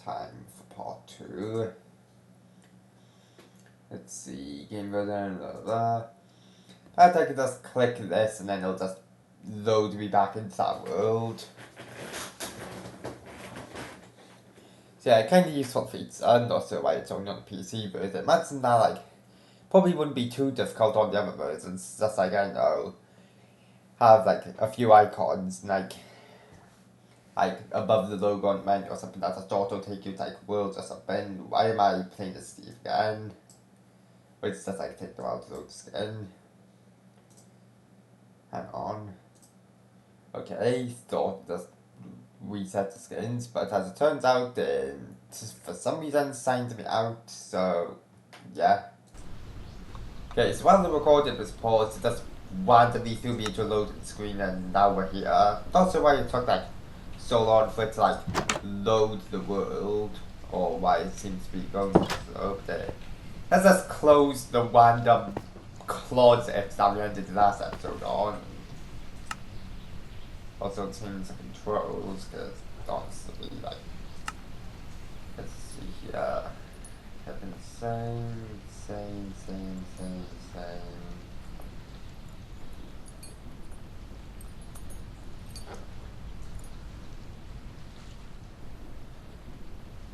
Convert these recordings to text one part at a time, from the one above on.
time for part 2. Let's see, game version, blah blah blah. I think I can just click this and then it'll just load me back into that world. So yeah, kind of useful feats. I'm not sure why it's only on the PC version. Imagine that, like, probably wouldn't be too difficult on the other versions. Just like, I know, have like a few icons, like above the logo on the menu or something that just auto take you to like worlds or something. Why am I playing this Steve again? Which just like take a while to load the skin. Hang on. Okay, thought just reset the skins, but as it turns out, for some reason signed me out, so yeah. Okay, so while the recording was paused, it just randomly threw me into a loading screen and now we're here. Not sure why it took like so long for it to like load the world, or why it seems to be going so slow. Let's just close the random closet that we ended the last episode on. Also change the controls, because honestly, like, let's see here. Having the same.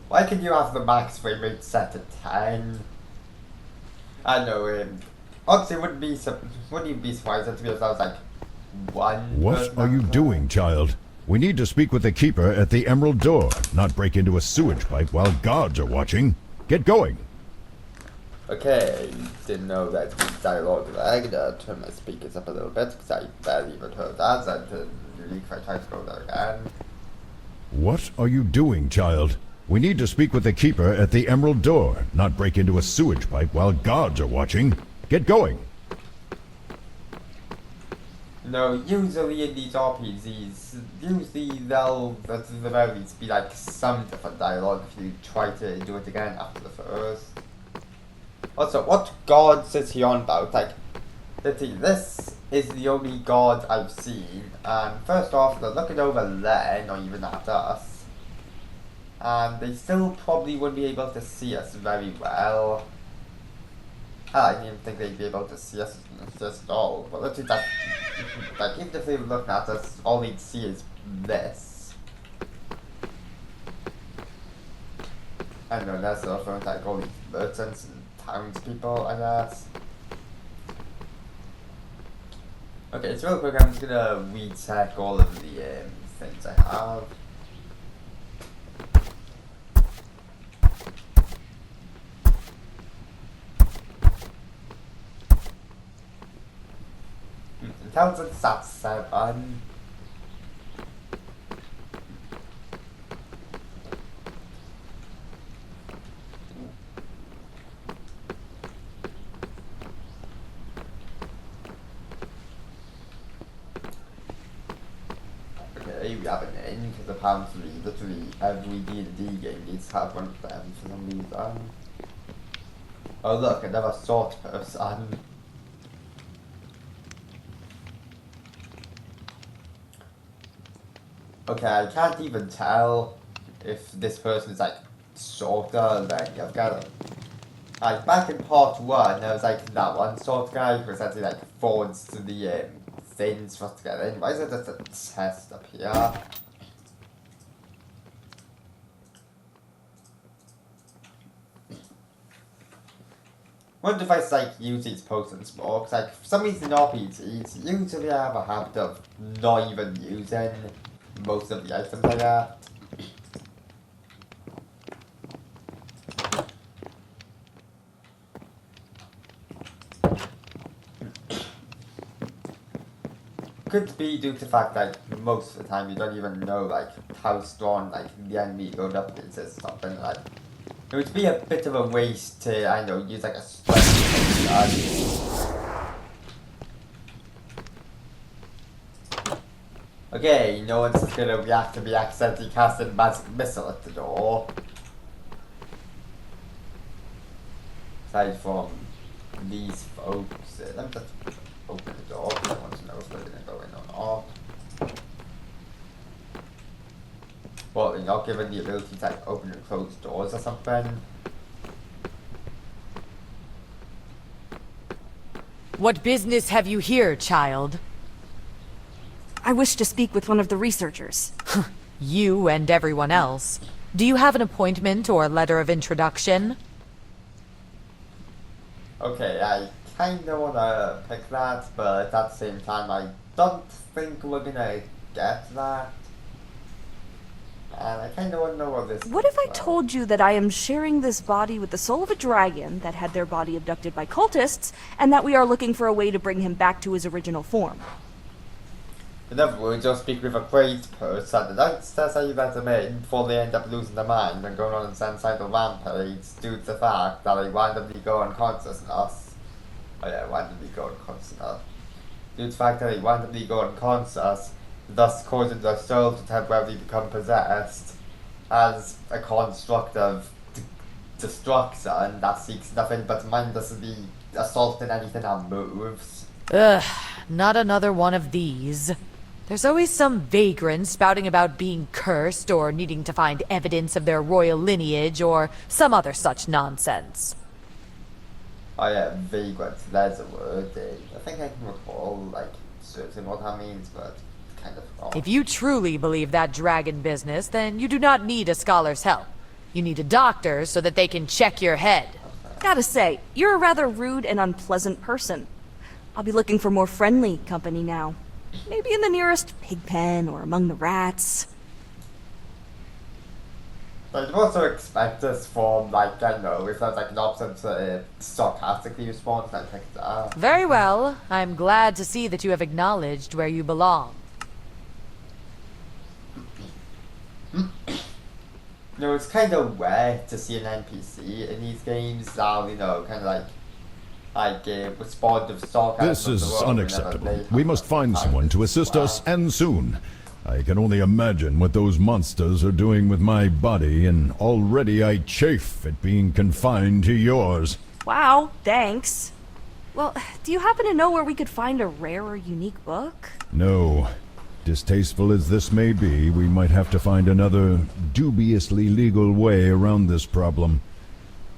Why can you have the max frame rate set to 10? I know, honestly, wouldn't you be surprised if it was like one. What are you doing, child? We need to speak with the keeper at the Emerald Door, not break into a sewage pipe while guards are watching. Get going. Okay, didn't know that dialogue there. I'm gonna turn my speakers up a little bit because I barely even heard that. And really, if I try to go there again. What are you doing, child? We need to speak with the keeper at the Emerald Door, not break into a sewage pipe while guards are watching. Get going. No, usually in these RPGs, there'll at the very least be like some different dialogue if you try to do it again after the first. Also, what god is he on about? Like, this is the only god I've seen, and first off, they're looking over there, not even at us. And they still probably wouldn't be able to see us very well. I didn't even think they'd be able to see us just at all. But literally, like, even if they were looking at us, all they'd see is this. I don't know, that's sort of like all these merchants and townspeople, I guess. Okay, so real quick, I'm just gonna recheck all of the things I have. Intelligence at 7. Okay, we have an N, because apparently literally every D&D game needs to have one of them for some reason. Oh look, another sword person. Okay, I can't even tell if this person is like shorter than the other guy. Like back in part 1, there was like that one short guy who was actually like forwards to the things for us to get in. Why is it just a chest up here? Wonder if I like use these potions more, because like for some reason in RPGs, usually I have a habit of not even using most of the items I got. Could be due to the fact that most of the time you don't even know like how strong like the enemy you're going up against is or something. Like it would be a bit of a waste to, I know, use like a strength. Okay, no one's just gonna react to me accidentally casting magic missile at the door. Aside from these folks, let me just open the door because I want to know if they're gonna go in or not. Well, you're not given the ability to like open and close doors or something. What business have you here, child? I wish to speak with one of the researchers. You and everyone else. Do you have an appointment or letter of introduction? Okay, I kinda wanna pick that, but at the same time I don't think we're gonna get that. And I kinda wanna know what this What is if I about. told you that I am sharing this body with the soul of a dragon that had their body abducted by cultists, and that we are looking for a way to bring him back to his original form? In other words, you'll speak with a crazed person, and that's how you let them in before they end up losing their mind and going on an suicidal rampage due to the fact that they randomly go unconsciousness. Oh yeah, randomly go unconscious. Due to the fact that they randomly go unconscious, thus causing their soul to temporarily become possessed as a construct of destruction that seeks nothing but mindlessly assaulting anything that moves. Ugh, not another one of these. There's always some vagrant spouting about being cursed or needing to find evidence of their royal lineage or some other such nonsense. Oh yeah, vagrant, there's a word. I think I can recall, like, certain what that means, but kind of wrong. If you truly believe that dragon business, then you do not need a scholar's help. You need a doctor so that they can check your head. Gotta say, you're a rather rude and unpleasant person. I'll be looking for more friendly company now. Maybe in the nearest pig pen or among the rats. I'd also expect this from, like, I don't know, if there's like an option to sarcastically respond, then pick that. Very well. I'm glad to see that you have acknowledged where you belong. You know, it's kind of rare to see an NPC in these games that, you know, kind of respond with sarcasm. This of is their own whenever unacceptable. they We have must a find time someone to assist us, and soon. I can only imagine what those monsters are doing with my body, and already I chafe at being confined to yours. Wow, thanks. Well, do you happen to know where we could find a rare or unique book? No. Distasteful as this may be, we might have to find another dubiously legal way around this problem.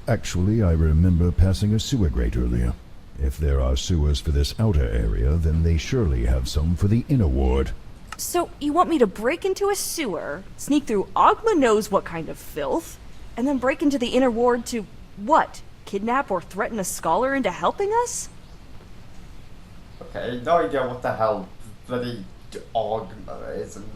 Actually, I remember passing a sewer grate earlier. If there are sewers for this outer area, then they surely have some for the inner ward. So, you want me to break into a sewer, sneak through Ogma knows what kind of filth, and then break into the inner ward to, what? Kidnap or threaten a scholar into helping us? Okay, no idea what the hell bloody Ogma is, and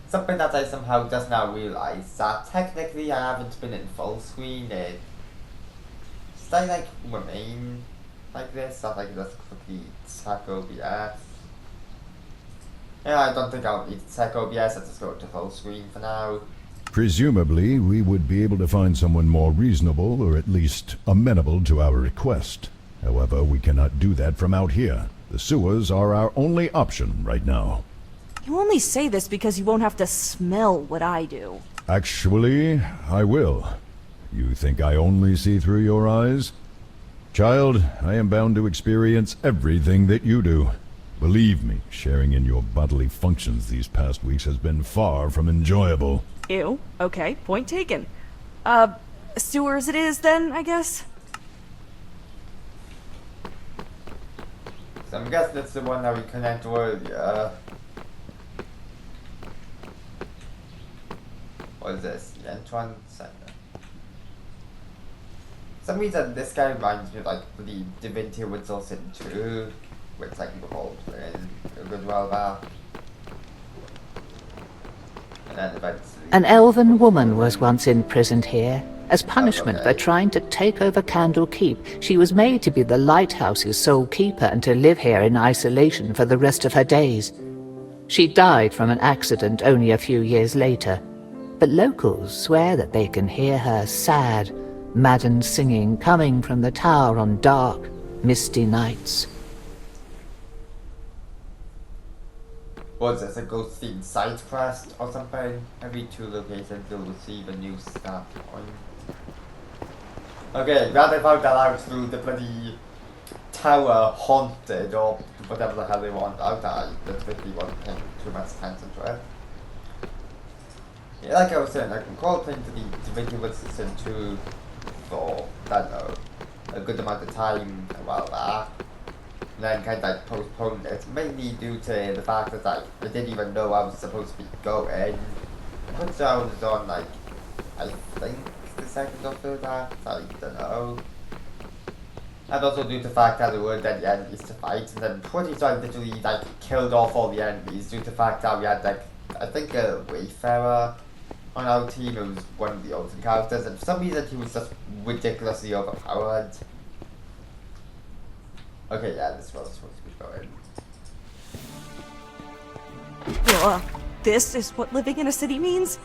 something that I somehow just now realize that technically I haven't been in full screen. Should I like remain like this? That I can just quickly check OBS. Yeah, I don't think I'll need to check OBS. I'll just go to full screen for now. Presumably, we would be able to find someone more reasonable, or at least amenable to our request. However, we cannot do that from out here. The sewers are our only option right now. You only say this because you won't have to smell what I do. Actually, I will. You think I only see through your eyes? Child, I am bound to experience everything that you do. Believe me, sharing in your bodily functions these past weeks has been far from enjoyable. Ew, okay, point taken. Sewers it is then, I guess? So I'm guessing that's the one that we connected earlier. What is this? The entrance center. For some reason, this guy reminds me of like the Divinity Original Sin 2, which I can recall playing a good while back. And then eventually. An elven woman was once imprisoned here. As punishment for trying to take over Candle Keep, she was made to be the lighthouse's sole keeper and to live here in isolation for the rest of her days. She died from an accident only a few years later, but locals swear that they can hear her sad, maddened singing coming from the tower on dark, misty nights. Was this a ghost themed side quest or something? Every 2 locations you'll receive a new stat point. Okay, glad I found that out through the bloody tower haunted or whatever the hell they want out. I literally wasn't paying too much attention to it. Yeah, like I was saying, like, I'm called into the individual system to for, I don't know, a good amount of time a while back. And then kind of like postponed it, mainly due to the fact that like, I didn't even know I was supposed to be going. But I was on like, I think the second or third act, I don't know. And also due to the fact that there weren't any enemies to fight, and then pretty sure I literally like killed off all the enemies due to the fact that we had like, I think a Wayfarer on our team who was one of the older characters, and for some reason he was just ridiculously overpowered. Okay, yeah, this was supposed to be going. This is what living in a city means?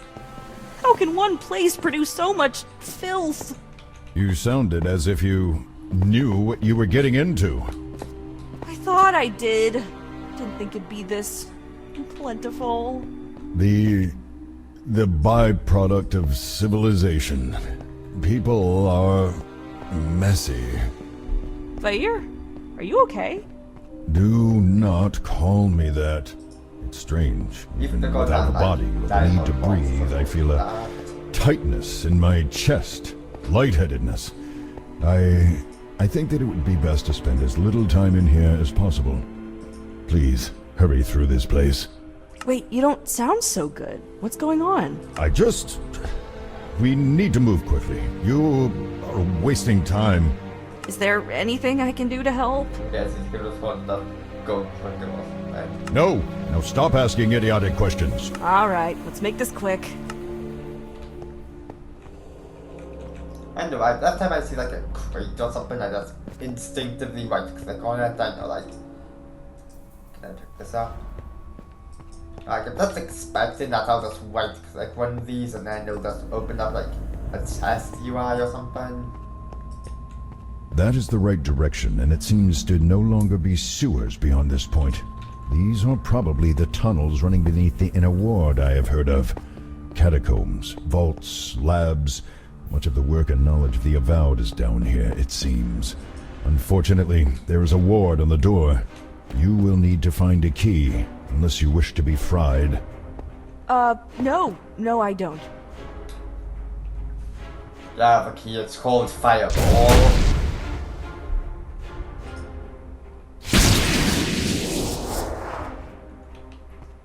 How can one place produce so much filth? You sounded as if you knew what you were getting into. I thought I did. Didn't think it'd be this plentiful. The byproduct of civilization. People are messy. Vair? Are you okay? Do not call me that. It's strange. Even without a body with the need to breathe, I feel a tightness in my chest, lightheadedness. I think that it would be best to spend as little time in here as possible. Please, hurry through this place. Wait, you don't sound so good. What's going on? We need to move quickly. You are wasting time. Is there anything I can do to help? Yes, he's gonna respond to go quicker or something. No, now stop asking idiotic questions. Alright, let's make this quick. I know, last time I see like a crate or something, I just instinctively right click on it, I know like, can I pick this up? Like, I'm just expecting that I'll just right click one of these and then it'll just open up like a chest UI or something. That is the right direction, and it seems to no longer be sewers beyond this point. These are probably the tunnels running beneath the inner ward I have heard of. Catacombs, vaults, labs. Much of the work and knowledge of the Avowed is down here, it seems. Unfortunately, there is a ward on the door. You will need to find a key, unless you wish to be fried. No, I don't. Yeah, the key, it's called Fireball.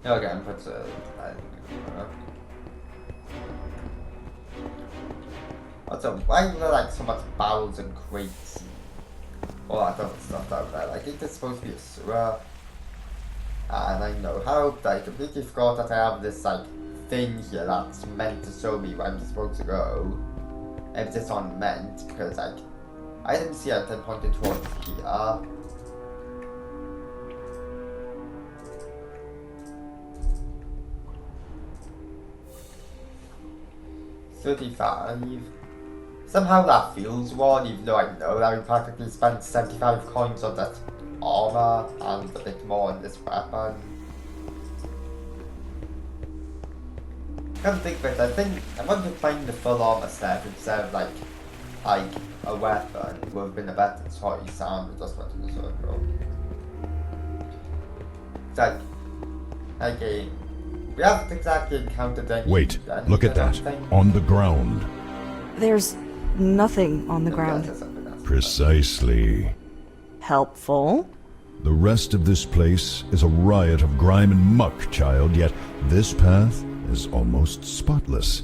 Okay, put also, why are there like so much barrels and crates and all that other stuff out there? Like, it's supposed to be a sewer. And I know how, I completely forgot that I have this like thing here that's meant to show me where I'm supposed to go. Emphasis on meant, because like, I didn't see it pointed towards here. 35. Somehow that feels wrong, even though I know that we practically spent 75 coins on that armor and a bit more on this weapon. Come think of it, I think I want to find the full armor set instead of like a weapon would have been a better choice, and just went in a circle. It's like we haven't exactly encountered any. Wait, look at that. On the ground. There's nothing on the ground. Precisely. Helpful. The rest of this place is a riot of grime and muck, child, yet this path is almost spotless.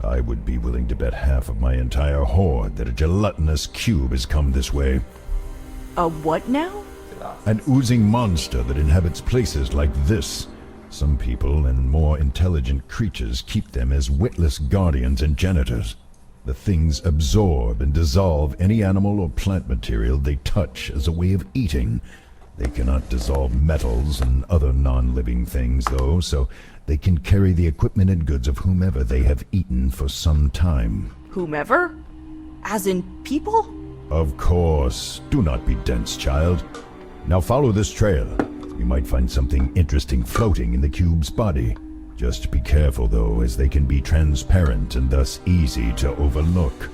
I would be willing to bet half of my entire horde that a gelatinous cube has come this way. A what now? An oozing monster that inhabits places like this. Some people and more intelligent creatures keep them as witless guardians and janitors. The things absorb and dissolve any animal or plant material they touch as a way of eating. They cannot dissolve metals and other non-living things, though, so they can carry the equipment and goods of whomever they have eaten for some time. Whomever? As in people? Of course. Do not be dense, child. Now follow this trail. You might find something interesting floating in the cube's body. Just be careful, though, as they can be transparent and thus easy to overlook.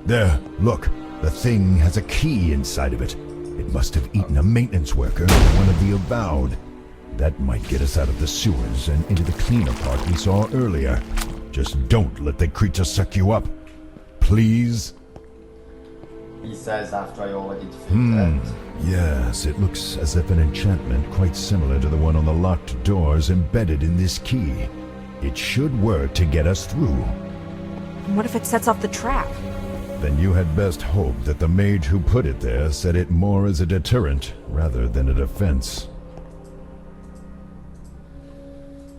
There, look. The thing has a key inside of it. It must have eaten a maintenance worker or one of the avowed. That might get us out of the sewers and into the cleaner part we saw earlier. Just don't let the creature suck you up. Please? He says after I already defeated it. Yes, it looks as if an enchantment quite similar to the one on the locked doors embedded in this key. It should work to get us through. And what if it sets off the trap? Then you had best hope that the mage who put it there set it more as a deterrent rather than a defense.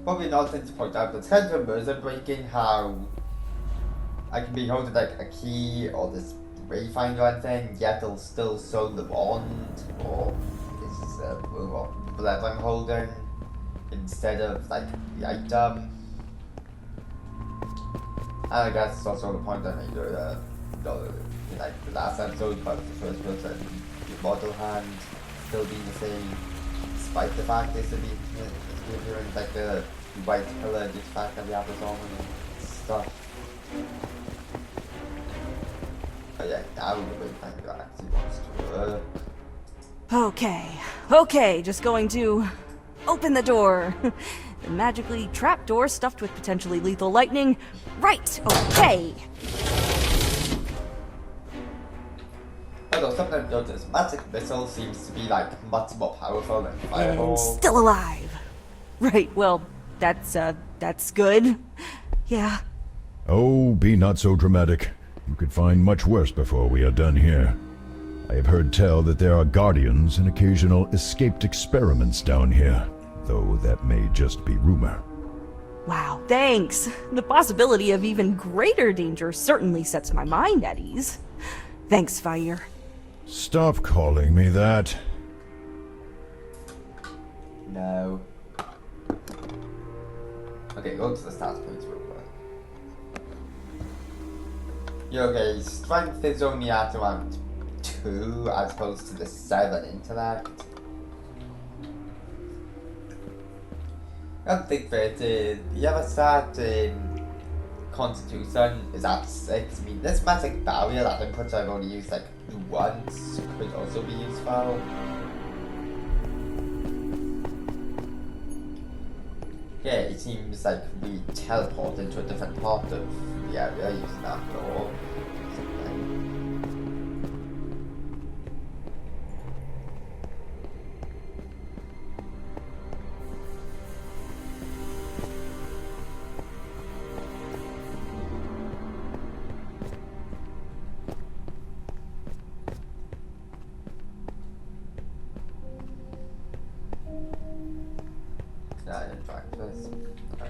Probably another thing to point out, it's kind of amusing breaking how I can be holding like a key or this wayfinder or anything, yet it'll still show the wand or this is whatever I'm holding instead of like the item. And I guess it's also the point I made earlier, like the last episode, but the first person, the model hand still being the same, despite the fact they still being doing like the white pillar, just the fact that we have this on and stuff. But yeah, now the wayfinder actually wants to work. Okay, just going to open the door. The magically trapped door stuffed with potentially lethal lightning. Right, okay. Although something I've noticed, magic missile seems to be like much more powerful than And fireball. still alive. Right, well, that's good. Yeah. Oh, be not so dramatic. You could find much worse before we are done here. I have heard tell that there are guardians and occasional escaped experiments down here, though that may just be rumor. Wow, thanks. The possibility of even greater danger certainly sets my mind at ease. Thanks, Fire. Stop calling me that. No. Okay, go to the stats page real quick. Okay, strength is only at around 2 as opposed to the 7 intellect. I don't think that the other stat in Constitution is at 6. I mean, this magic barrier that I'm pretty sure I've only used like once could also be useful. Yeah, it seems like we teleported to a different part of the area using that door. Something. I didn't track this. Okay.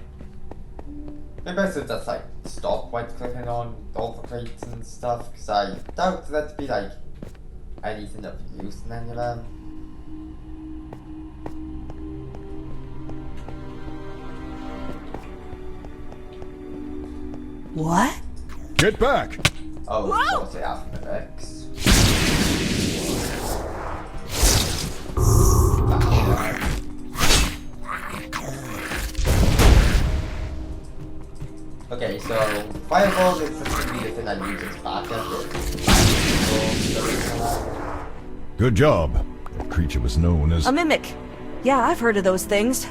Maybe I should just like stop right clicking on all the crates and stuff, because I doubt that to be like anything of use in any of them. What? Get back! Oh, of course they have mimics. Okay, so fireball is essentially the thing I use as backup. Good job. That creature was known as... A mimic. Yeah, I've heard of those things.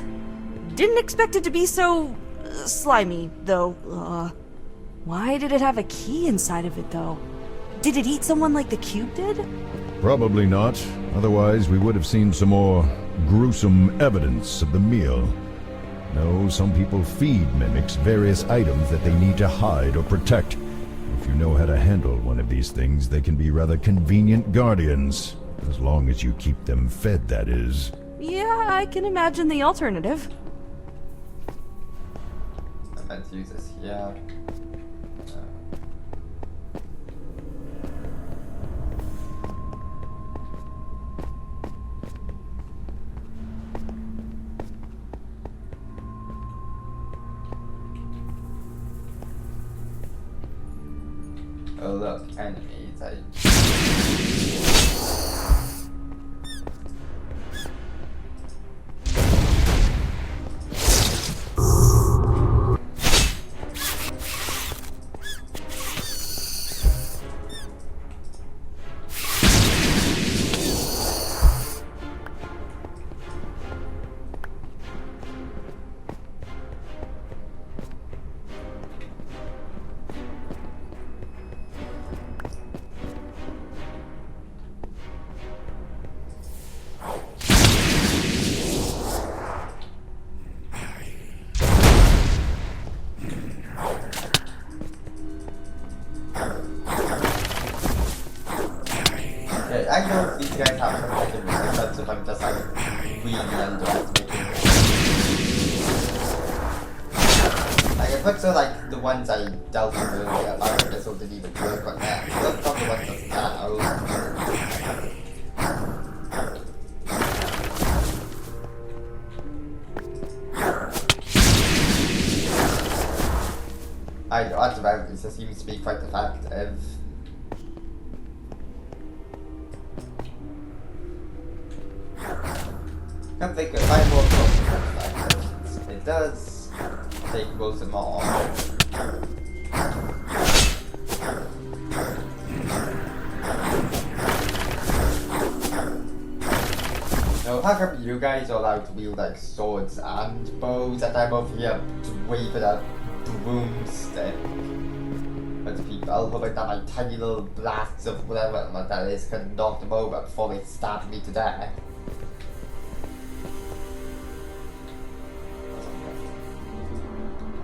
Didn't expect it to be so slimy, though. Why did it have a key inside of it, though? Did it eat someone like the cube did? Probably not. Otherwise, we would have seen some more gruesome evidence of the meal. No, some people feed mimics various items that they need to hide or protect. If you know how to handle one of these things, they can be rather convenient guardians. As long as you keep them fed, that is. Yeah, I can imagine the alternative. I meant to use this here. Oh look, enemies. really underestimating. Like, I put so like the ones I dealt with earlier, I guess I didn't even work on them. Look on the ones that's now. I know, at the very least, it seems to be quite effective. Can't think of five more effective. It does take most of them all. Now, how come you guys are allowed to wield like swords and bows, and I'm over here waving a broomstick at people, hoping that my tiny little blasts of whatever that is can knock them over before they stab me to death?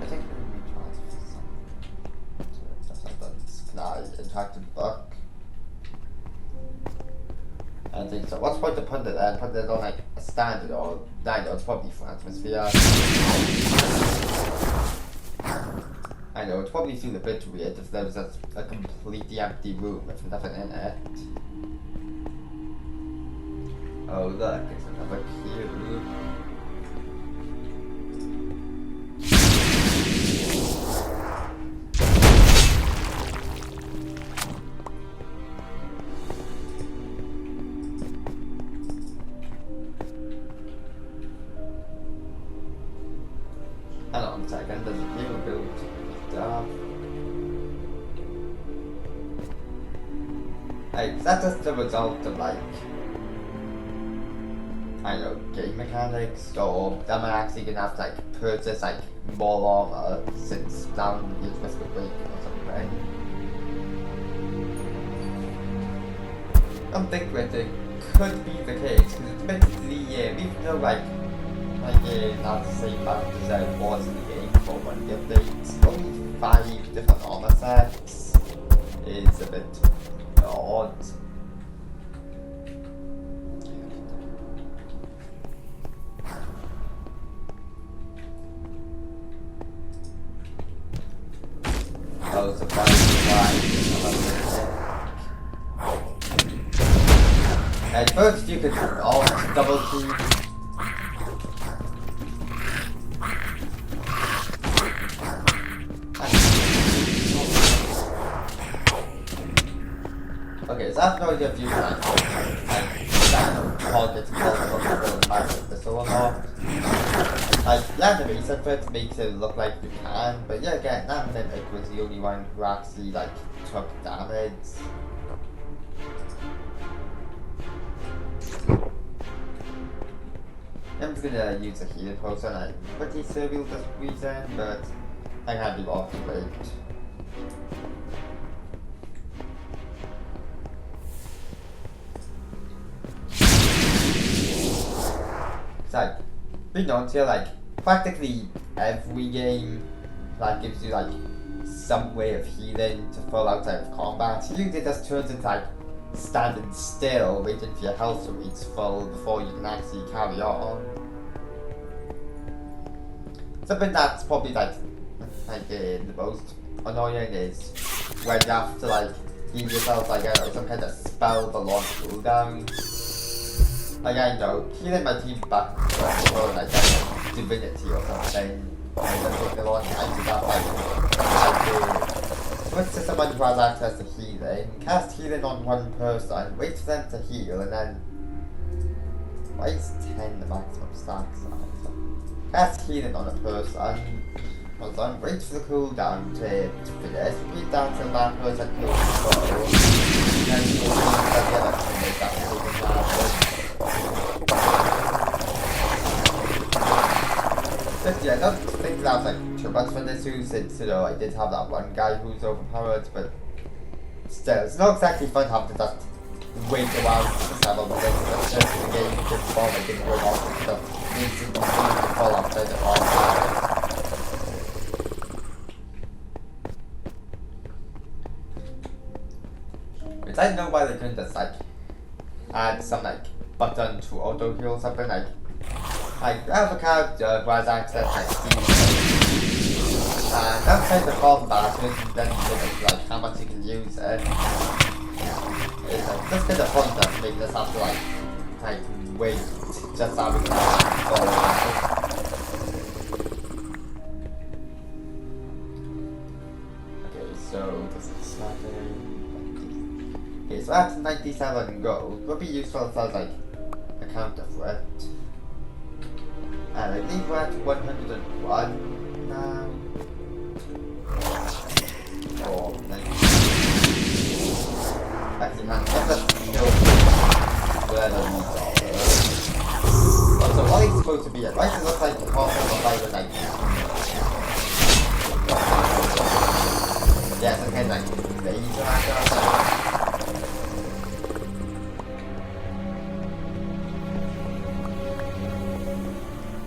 I think I'm going to try something. Can I interact with the book? I think so. What's the point of putting it there? Putting it on like a standard or I know it's probably for atmosphere. I know it's probably feel a bit weird if there was a completely empty room with nothing in it. Oh look, it's another cube. Hang on a second, there's a new build stuff. Like, that's just the result of like, I don't know, game mechanics, or am I actually gonna have to like purchase like more armor since now the risk of breaking or something? I'm thinking it could be the case, because it's been 3 years, even though like, not to say bad as I was in the game for one of the updates, only 5 different armor sets is a bit odd. Oh, at first you could all double key. Okay, so I have no idea if you can target multiple people in massive pistol or not. Like, the animation for it makes it look like you can, but yeah, again, that Mimic was the only one who actually, like, took damage. I'm just gonna use a healing potion. I'm pretty sure we'll just reason, but I can't be off to wait. Like, being honest here, like, practically every game that gives you, like, some way of healing to fall outside of combat, usually just turns into, like, standing still, waiting for your health to reach full before you can actually carry on. Something that's probably, like the most annoying is when you have to, like, heal yourself, like, I don't know, some kind of spell the long cooldown. Like, I know, healing my team back for like divinity or something, and then taking a long time to that, like, switch to someone who has access to healing, cast healing on one person, wait for them to heal, and then, why is 10 the maximum stack size? Cast healing on a person, hold on, wait for the cooldown to finish, repeat that till that person heals full, and then you will the other to make that taking damage. Yeah, I don't think that was like too much fun this use, since, you know, I did have that one guy who's overpowered, but still, it's not exactly fun having to just wait a while for several minutes, but just the game just while they didn't go off and stuff, instantly fall outside the combat. Which I don't know why they couldn't just like add some like button to auto heal something like I have a character who has access like speed. And outside the bomb basket then limits like how much you can use it. It's like just kind of fun that make this have to like wait just so we can follow it. Okay, so this is starting. Okay, so after 97 gold would be useful if I was like a counter for it. And I think we're at 101 now. Or 90. Actually, man, let's still where the leads are. So what is supposed to be it? Right? It looks like the half of the 90. Yeah, some kind of like laser actor.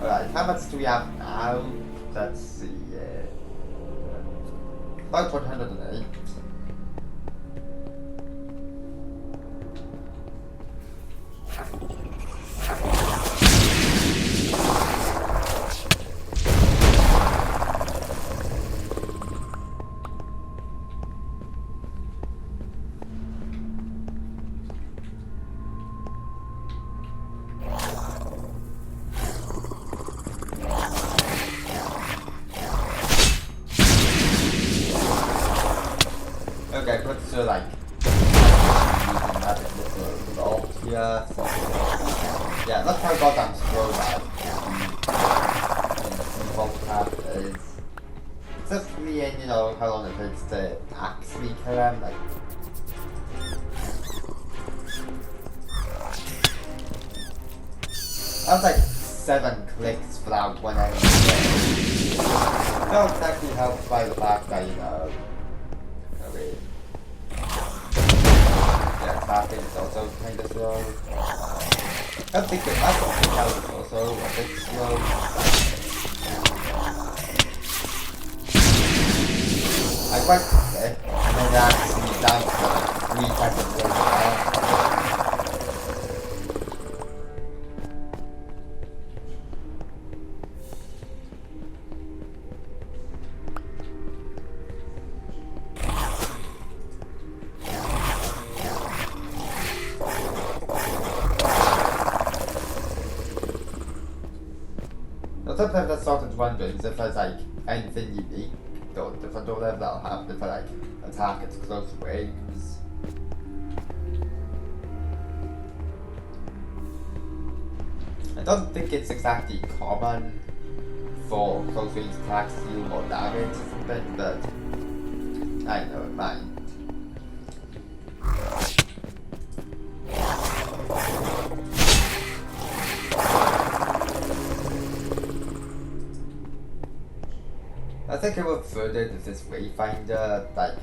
Alright, how much do we have now? Let's see. About 108. Okay, put so like magic missile off here. Yeah, that's how goddamn slow that default path is. It's just really in, you know, how long it takes to actually kill them, like that was like 7 clicks without one enemy. No, it's actually helped by the fact that, you know, yeah, attacking is also kind of slow. I think the battle is also a bit slow. I quite it, and then that actually down to like 3 seconds later. Sometimes I started wondering if there's like anything unique or different or whatever that'll happen if I like attack at close range. I don't think it's exactly common for close range attacks to deal more damage or something, but I know it might. I think it would further if this wayfinder, like,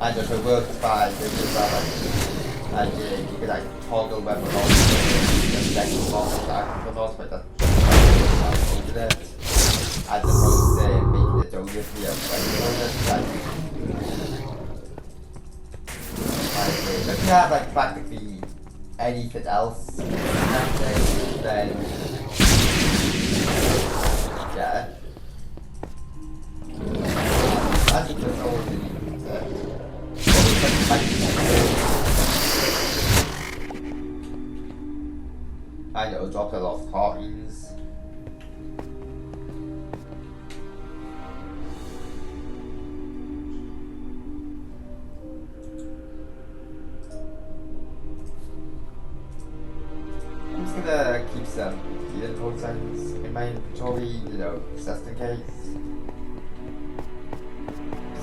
and if it works by the idea you could like toggle whether or not the second boss attack or not, but that's over it, as opposed to making it obviously a wayfinder, like, if you have like practically anything else then yeah. I think that's all we need. I know, dropped a lot of coins. I'm just gonna keep some healing potions in my inventory, you know, just in case.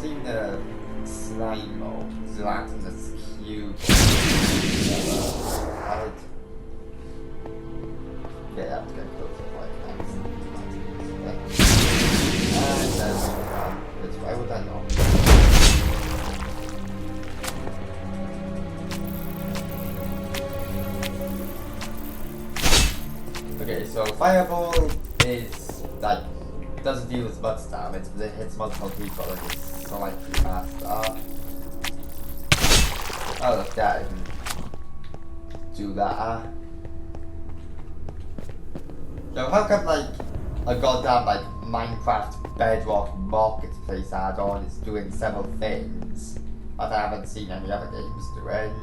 Seen the slime or Zlat in this cube. Okay, I have to get close to like next. And then which way would I know? Okay, so Fireball is like doesn't deal as much damage, but it hits multiple people and it's so like pretty fast. Oh look, that I can do that. Yo, how come like a goddamn like Minecraft Bedrock marketplace add-on is doing several things that I haven't seen any other games doing?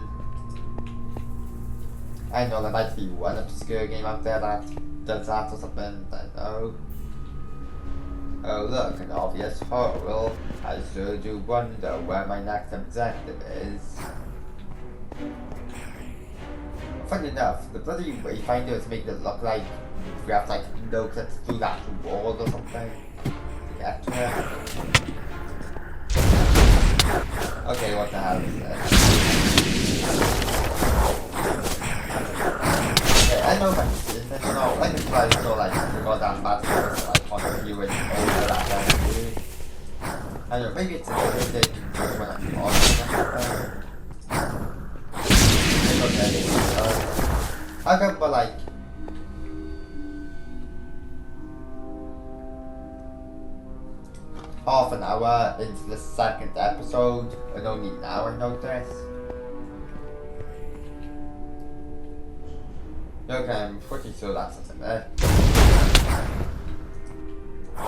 I know there might be one obscure game out there that does that or something, I don't know. Oh look, an obvious hole. I sure do wonder where my next objective is. Funny enough, the bloody wayfinders make it look like we have to like no clips through that wall or something to get to it. Okay, what the hell is this? Okay, I know if I can see this, no, I can try to like the goddamn battle like on the view and over that energy. I don't know, maybe it's a good thing when I'm on something. How come but like half an hour into the second episode and only now I notice? Okay, I'm pretty sure that's something there. I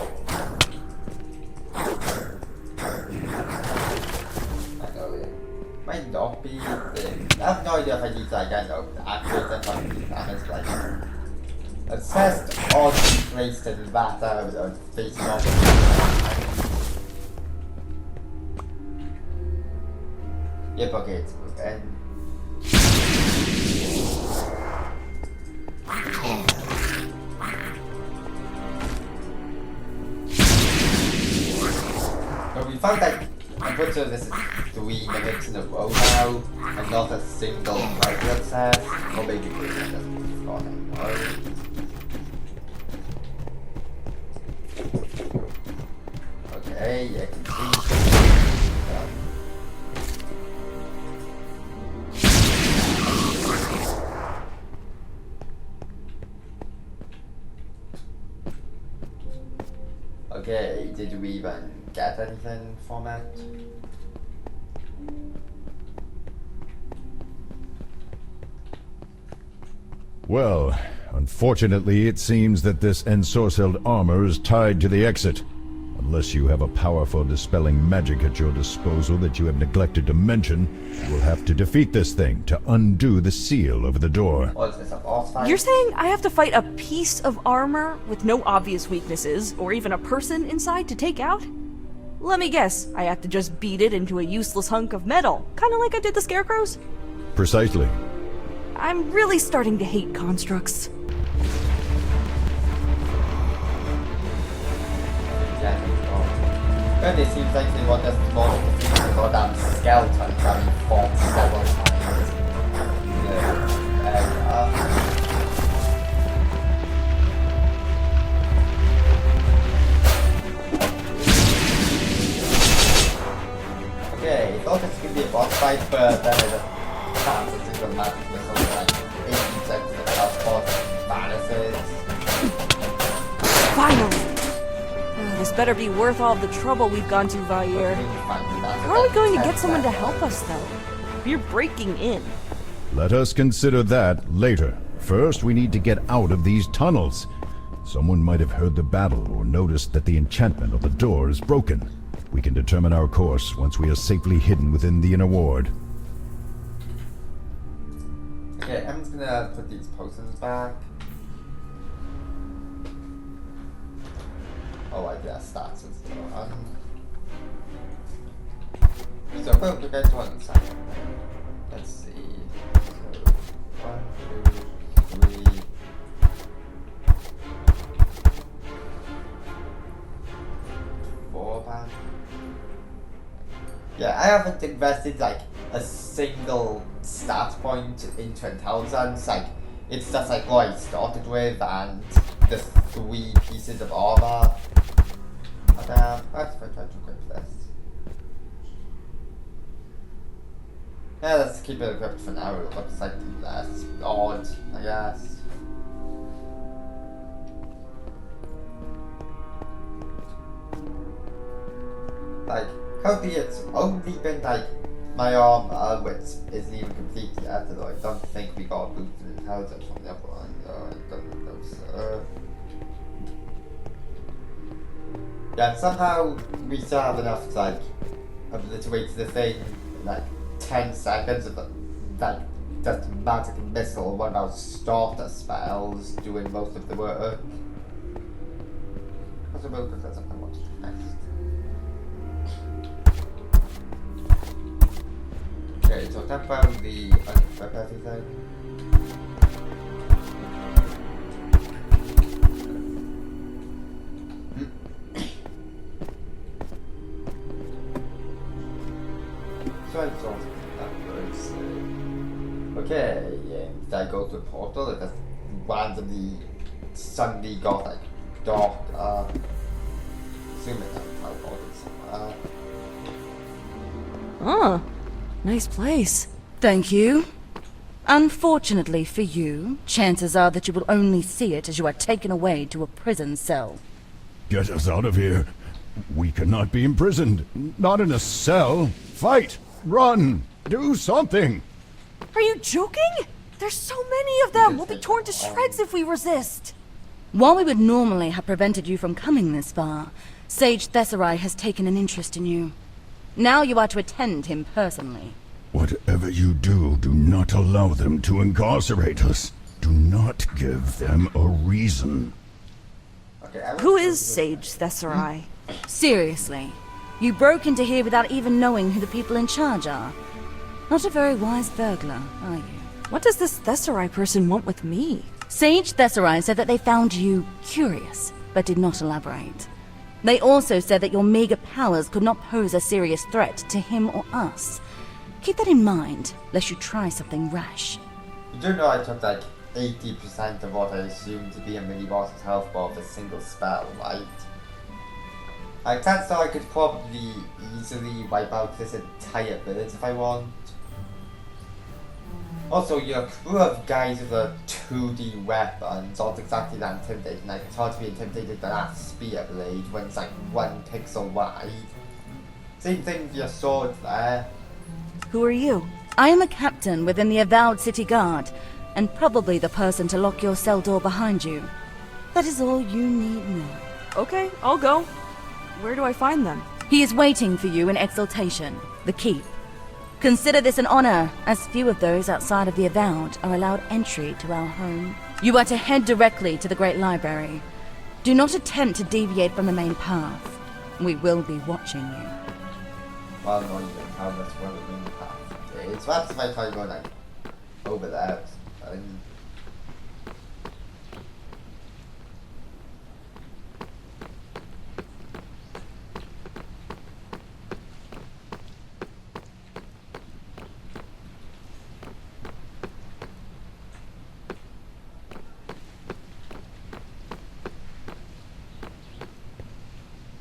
know it might not be I have no idea if I need to like, I know, activate them on these damage like assessed oddly placed in that area facing off. Yep, okay, it's moving. So we found that I'm pretty sure this is 3 minutes in a row now, and not a single regular test, or maybe we just got it. Okay, you can see. Okay, did we even get anything from it? Well, unfortunately, it seems that this ensorcelled armor is tied to the exit. Unless you have a powerful dispelling magic at your disposal that you have neglected to mention, you will have to defeat this thing to undo the seal over the door. Or is this a boss fight? You're saying I have to fight a piece of armor with no obvious weaknesses, or even a person inside to take out? Let me guess, I have to just beat it into a useless hunk of metal, kinda like I did the scarecrows? Precisely. I'm really starting to hate constructs. But it seems like they want us to go to defeat the goddamn skeleton that we fought several times. Okay, I thought this could be a boss fight, but then it just turns into a magic missile like 18 seconds of health boss vanishes. Finally! This better be worth all the trouble we've gone to, Vair. How are we going to get someone to help us, though? We're breaking in. Let us consider that later. First, we need to get out of these tunnels. Someone might have heard the battle or noticed that the enchantment of the door is broken. We can determine our course once we are safely hidden within the inner ward. Okay, I'm just gonna put these potions back. Oh, I guess that's what's going on. So, we'll get to one second. Let's see. So, 1, 2, 3. 4 back. Yeah, I haven't invested like a single stat point into intelligence. Like, it's just like what I started with and the 3 pieces of armor. Let's try to equip this. Yeah, let's keep it equipped for now. It looks like less odd, I guess. Like, hopefully it's only been like my armor, which isn't even complete yet, although I don't think we got boosted intelligence from the other one, I don't know, sir. Yeah, somehow we still have enough to like obliterate the thing in like 10 seconds of like just magic missile, one of our starter spells doing most of the work. I suppose that's something I want to do next. Okay, so talk about the unequip everything. So I sort of that works. Okay, did I go to a portal? It just randomly suddenly got like dark. Assuming I'm teleported somewhere. Oh, nice place. Thank you. Unfortunately for you, chances are that you will only see it as you are taken away to a prison cell. Get us out of here. We cannot be imprisoned. Not in a cell. Fight! Run! Do something! Are you joking? There's so many of them. We'll be torn to shreds if we resist. While we would normally have prevented you from coming this far, Sage Thesserai has taken an interest in you. Now you are to attend him personally. Whatever you do, do not allow them to incarcerate us. Do not give them a reason. Okay, Who is Sage Thesserai? Seriously, you broke into here without even knowing who the people in charge are. Not a very wise burglar, are you? What does this Thesserai person want with me? Sage Thesserai said that they found you curious, but did not elaborate. They also said that your meager powers could not pose a serious threat to him or us. Keep that in mind, lest you try something rash. You do know I took like 80% of what I assumed to be a mini-boss's health bar with a single spell, right? Like, that's how I could probably easily wipe out this entire village if I want. Also, your crew of guys with a 2D weapons aren't exactly that intimidating. Like, it's hard to be intimidated by that spear blade when it's like 1 pixel wide. Same thing with your sword there. Who are you? I am a captain within the Avowed City Guard, and probably the person to lock your cell door behind you. That is all you need know. Okay, I'll go. Where do I find them? He is waiting for you in Exaltation, the Keep. Consider this an honor, as few of those outside of the Avowed are allowed entry to our home. You are to head directly to the Great Library. Do not attempt to deviate from the main path. We will be watching you. Well, no, you don't have this one in the path. It's perhaps if I try going like over there.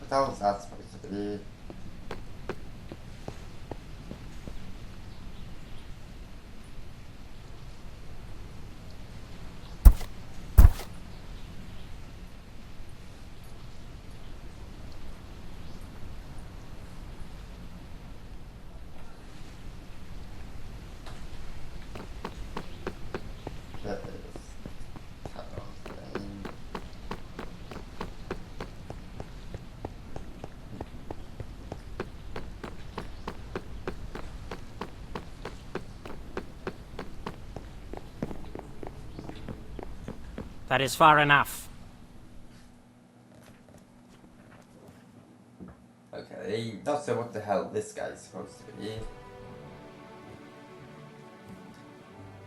What else is that supposed to be? That is far enough. Okay, not sure what the hell this guy's supposed to be.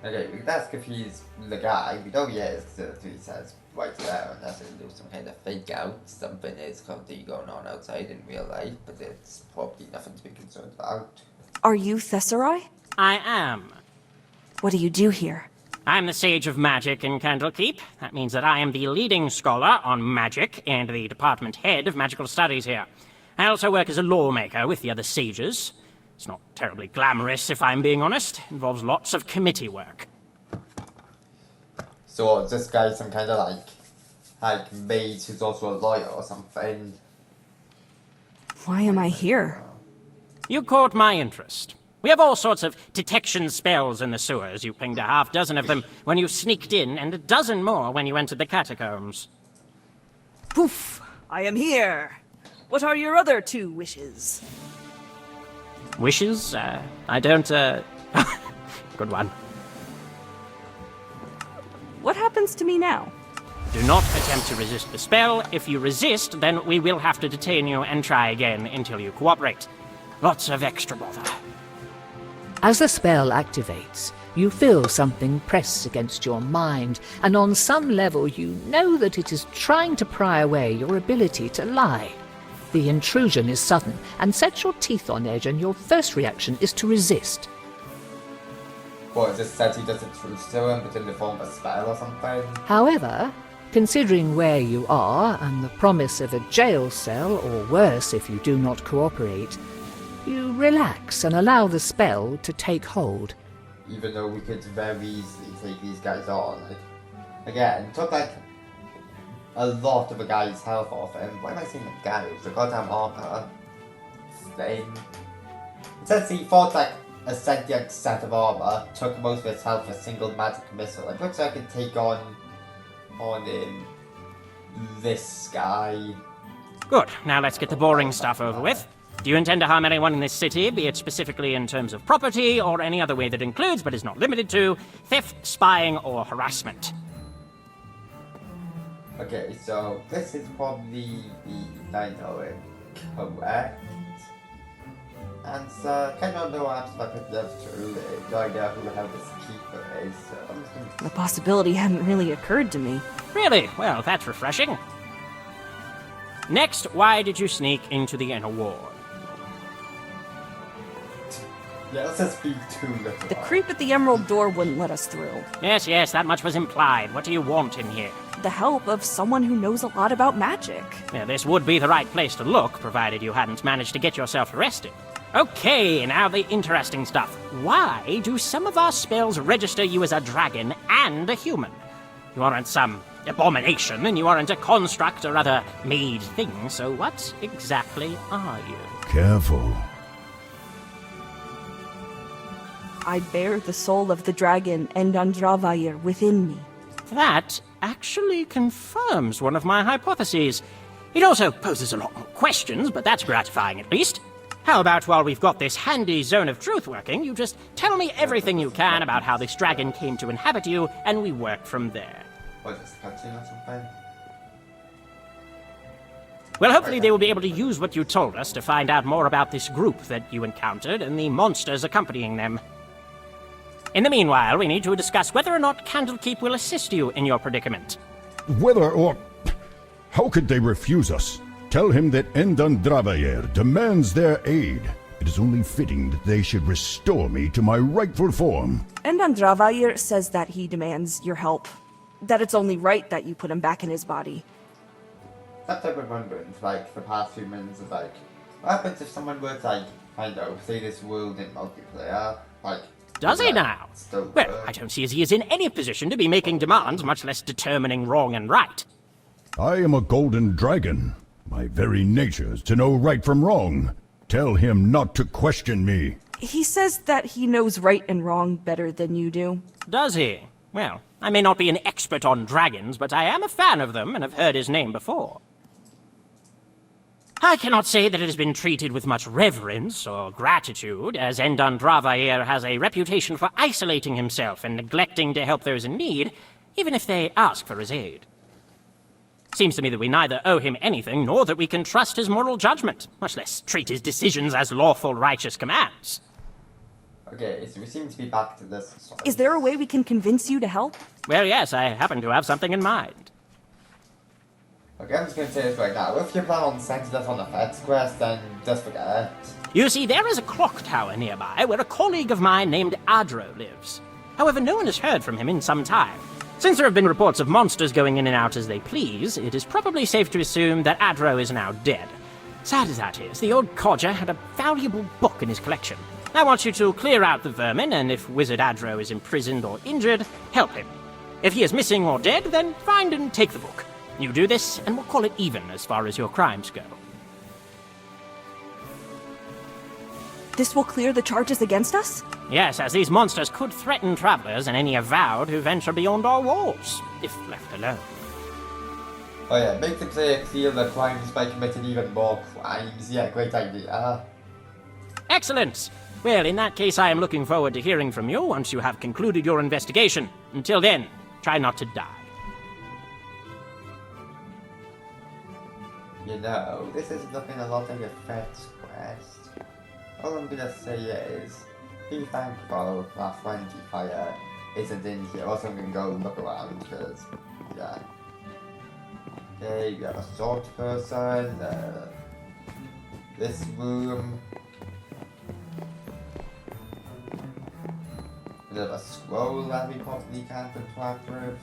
Okay, we can ask if he's the guy. We know he is, because he says right there, unless he'll do some kind of fake out. Something is currently going on outside in real life, but it's probably nothing to be concerned about. Are you Thesserai? I am. What do you do here? I'm the Sage of Magic in Candlekeep. That means that I am the leading scholar on magic and the department head of magical studies here. I also work as a lawmaker with the other sages. It's not terribly glamorous, if I'm being honest. It involves lots of committee work. So this guy's some kind of like mage who's also a lawyer or something. Why am I here? You caught my interest. We have all sorts of detection spells in the sewers. You pinged a half-dozen of them when you sneaked in, and a dozen more when you entered the catacombs. Poof! I am here. What are your other 2 wishes? Wishes? I don't, Good one. What happens to me now? Do not attempt to resist the spell. If you resist, then we will have to detain you and try again until you cooperate. Lots of extra bother. As the spell activates, you feel something press against your mind, and on some level you know that it is trying to pry away your ability to lie. The intrusion is sudden and sets your teeth on edge, and your first reaction is to resist. What, it just said he does a truth to him, but in the form of a spell or something? However, considering where you are and the promise of a jail cell, or worse if you do not cooperate, you relax and allow the spell to take hold. Even though we could very easily take these guys on. Like, again, it took like a lot of a guy's health off him. Why am I saying a guy? It was a goddamn armor thing. It says he fought like a sentient set of armor, took most of his health for a single magic missile. Like, looks like I could take on this guy. Good. Now let's get the boring stuff over with. Do you intend to harm anyone in this city, be it specifically in terms of property, or any other way that includes, but is not limited to, theft, spying, or harassment? Okay, so this is probably the I know it correct. And so, kind of know what I could live through it. No idea who the hell this keeper is, so I'm just gonna... The possibility hadn't really occurred to me. Really? Well, that's refreshing. Next, why did you sneak into the inner ward? Yeah, let's just be too little. The creep at the Emerald Door wouldn't let us through. Yes, that much was implied. What do you want in here? The help of someone who knows a lot about magic. Yeah, this would be the right place to look, provided you hadn't managed to get yourself arrested. Okay, now the interesting stuff. Why do some of our spells register you as a dragon and a human? You aren't some abomination, and you aren't a construct or other made thing, so what exactly are you? Careful. I bear the soul of the dragon and Andravayr within me. That actually confirms one of my hypotheses. It also poses a lot more questions, but that's gratifying at least. How about while we've got this handy zone of truth working, you just tell me everything you can about how this dragon came to inhabit you, and we work from there. What, is this cutscene or something? Well, hopefully they will be able to use what you told us to find out more about this group that you encountered and the monsters accompanying them. In the meanwhile, we need to discuss whether or not Candlekeep will assist you in your predicament. Whether or... How could they refuse us? Tell him that Endandravayr demands their aid. It is only fitting that they should restore me to my rightful form. And Andravayr says that he demands your help. That it's only right that you put him back in his body. That's what I've been wondering for like the past few minutes of like, what happens if someone were to like, I know, say this world in multiplayer, like... Does he now? Well, I don't see as he is in any position to be making demands, much less determining wrong and right. I am a golden dragon. My very nature is to know right from wrong. Tell him not to question me. He says that he knows right and wrong better than you do. Does he? Well, I may not be an expert on dragons, but I am a fan of them and have heard his name before. I cannot say that it has been treated with much reverence or gratitude, as Endandravayr has a reputation for isolating himself and neglecting to help those in need, even if they ask for his aid. Seems to me that we neither owe him anything, nor that we can trust his moral judgment, much less treat his decisions as lawful, righteous commands. Okay, so we seem to be back to this. Sorry. Is there a way we can convince you to help? Well, yes, I happen to have something in mind. Okay, I'm just going to say this right now. If you plan on sending us on a fetch quest, then just forget it. You see, there is a clock tower nearby where a colleague of mine named Adro lives. However, no one has heard from him in some time. Since there have been reports of monsters going in and out as they please, it is probably safe to assume that Adro is now dead. Sad as that is, the old codger had a valuable book in his collection. I want you to clear out the vermin, and if Wizard Adro is imprisoned or injured, help him. If he is missing or dead, then find and take the book. You do this, and we'll call it even as far as your crimes go. This will clear the charges against us? Yes, as these monsters could threaten travelers and any avowed who venture beyond our walls, if left alone. Oh yeah, make the player feel the crimes by committing even more crimes. Yeah, great idea. Excellent! Well, in that case, I am looking forward to hearing from you once you have concluded your investigation. Until then, try not to die. You know, this is looking a lot like a fetch quest. All I'm gonna say is, be thankful that friendly fire isn't in here. Also, I'm gonna go look around because, yeah. Okay, we have a sword person. This room. We have a scroll that we possibly can't interact with.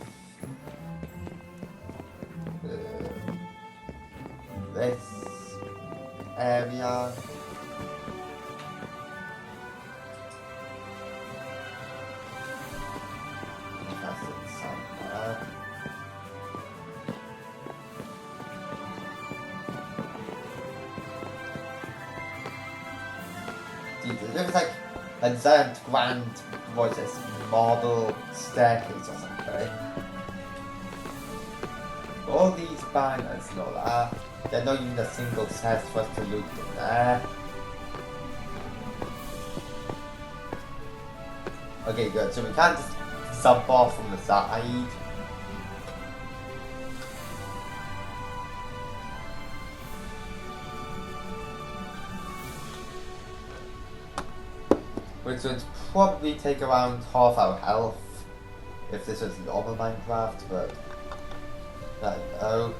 This area. That's it somewhere. Jesus, it was like a giant grand, what is this, marble staircase or something. All these banners and all that, they're not even a single chest for us to loot in there. Okay, good, so we can't just jump off from the side. Which would probably take around half our health if this was normal Minecraft, but I don't know.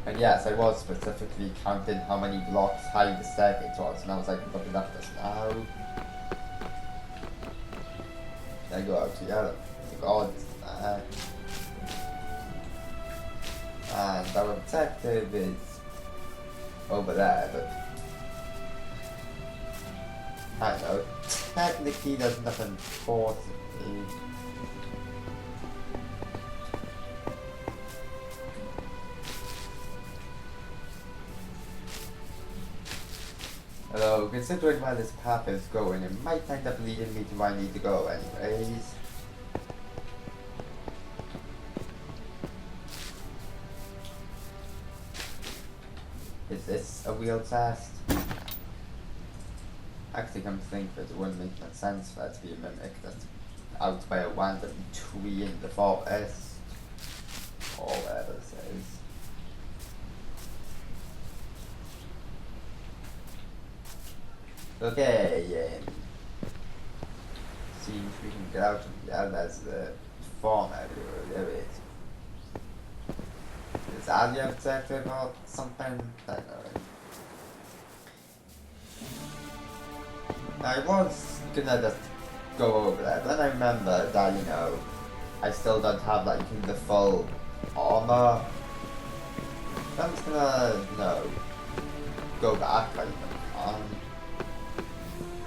And yes, I was specifically counting how many blocks high the staircase was, and I was like looking at this now. Then go out here, the gods there. And our objective is over there, but I don't know, technically there's nothing forcing me. Although, considering where this path is going, it might end up leading me to where I need to go anyways. Is this a real test? Actually, come to think of it, it wouldn't make much sense for it to be a mimic that's out by a random tree in the forest. Or whatever this is. Okay, see if we can get out of here. There's the farm area, there it is. Is that the objective or something? I don't know. I was gonna just go over there, but then I remembered that, you know, I still don't have like the full armor. So I'm just gonna, you know, go back like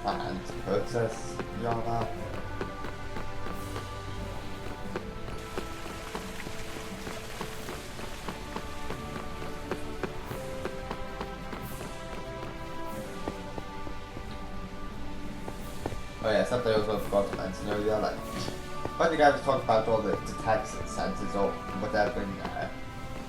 and purchase the armor. Oh yeah, something I also forgot to mention earlier, like, when the guy was talking about all the detection sensors or whatever in there,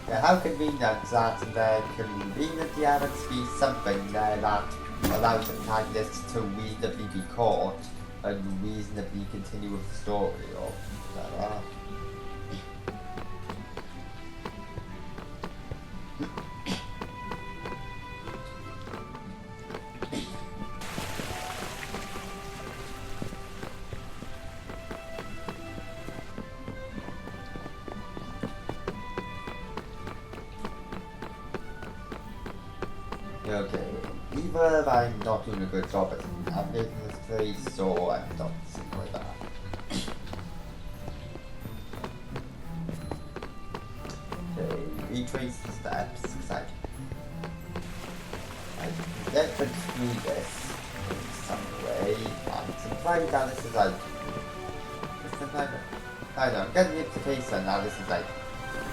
yeah, how convenient that there conveniently happens to be something there that allows the protagonists to reasonably be caught and reasonably continue with the story or whatever. Okay, either I'm not doing a good job at navigating this place, or I'm not something like that. Okay, retrace the steps, because I can get through this in some way, and sometimes now this is like, sometimes, I don't know, I'm getting the implication now this is like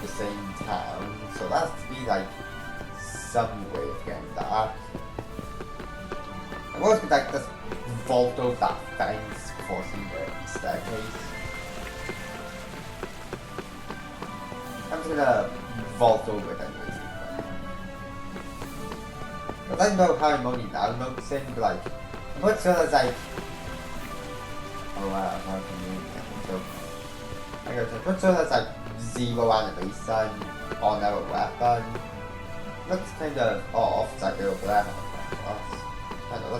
the same town, so that has to be like some way of getting back. I was like just vault over that fence crossing the staircase. just gonna vault over it anyways. But I don't know how I'm only now noticing, but like, what's sort of like, oh wow, how can you, so, I go to, what's sort of like, zero animation on our weapon. Looks kind of off, it's like over there. I know,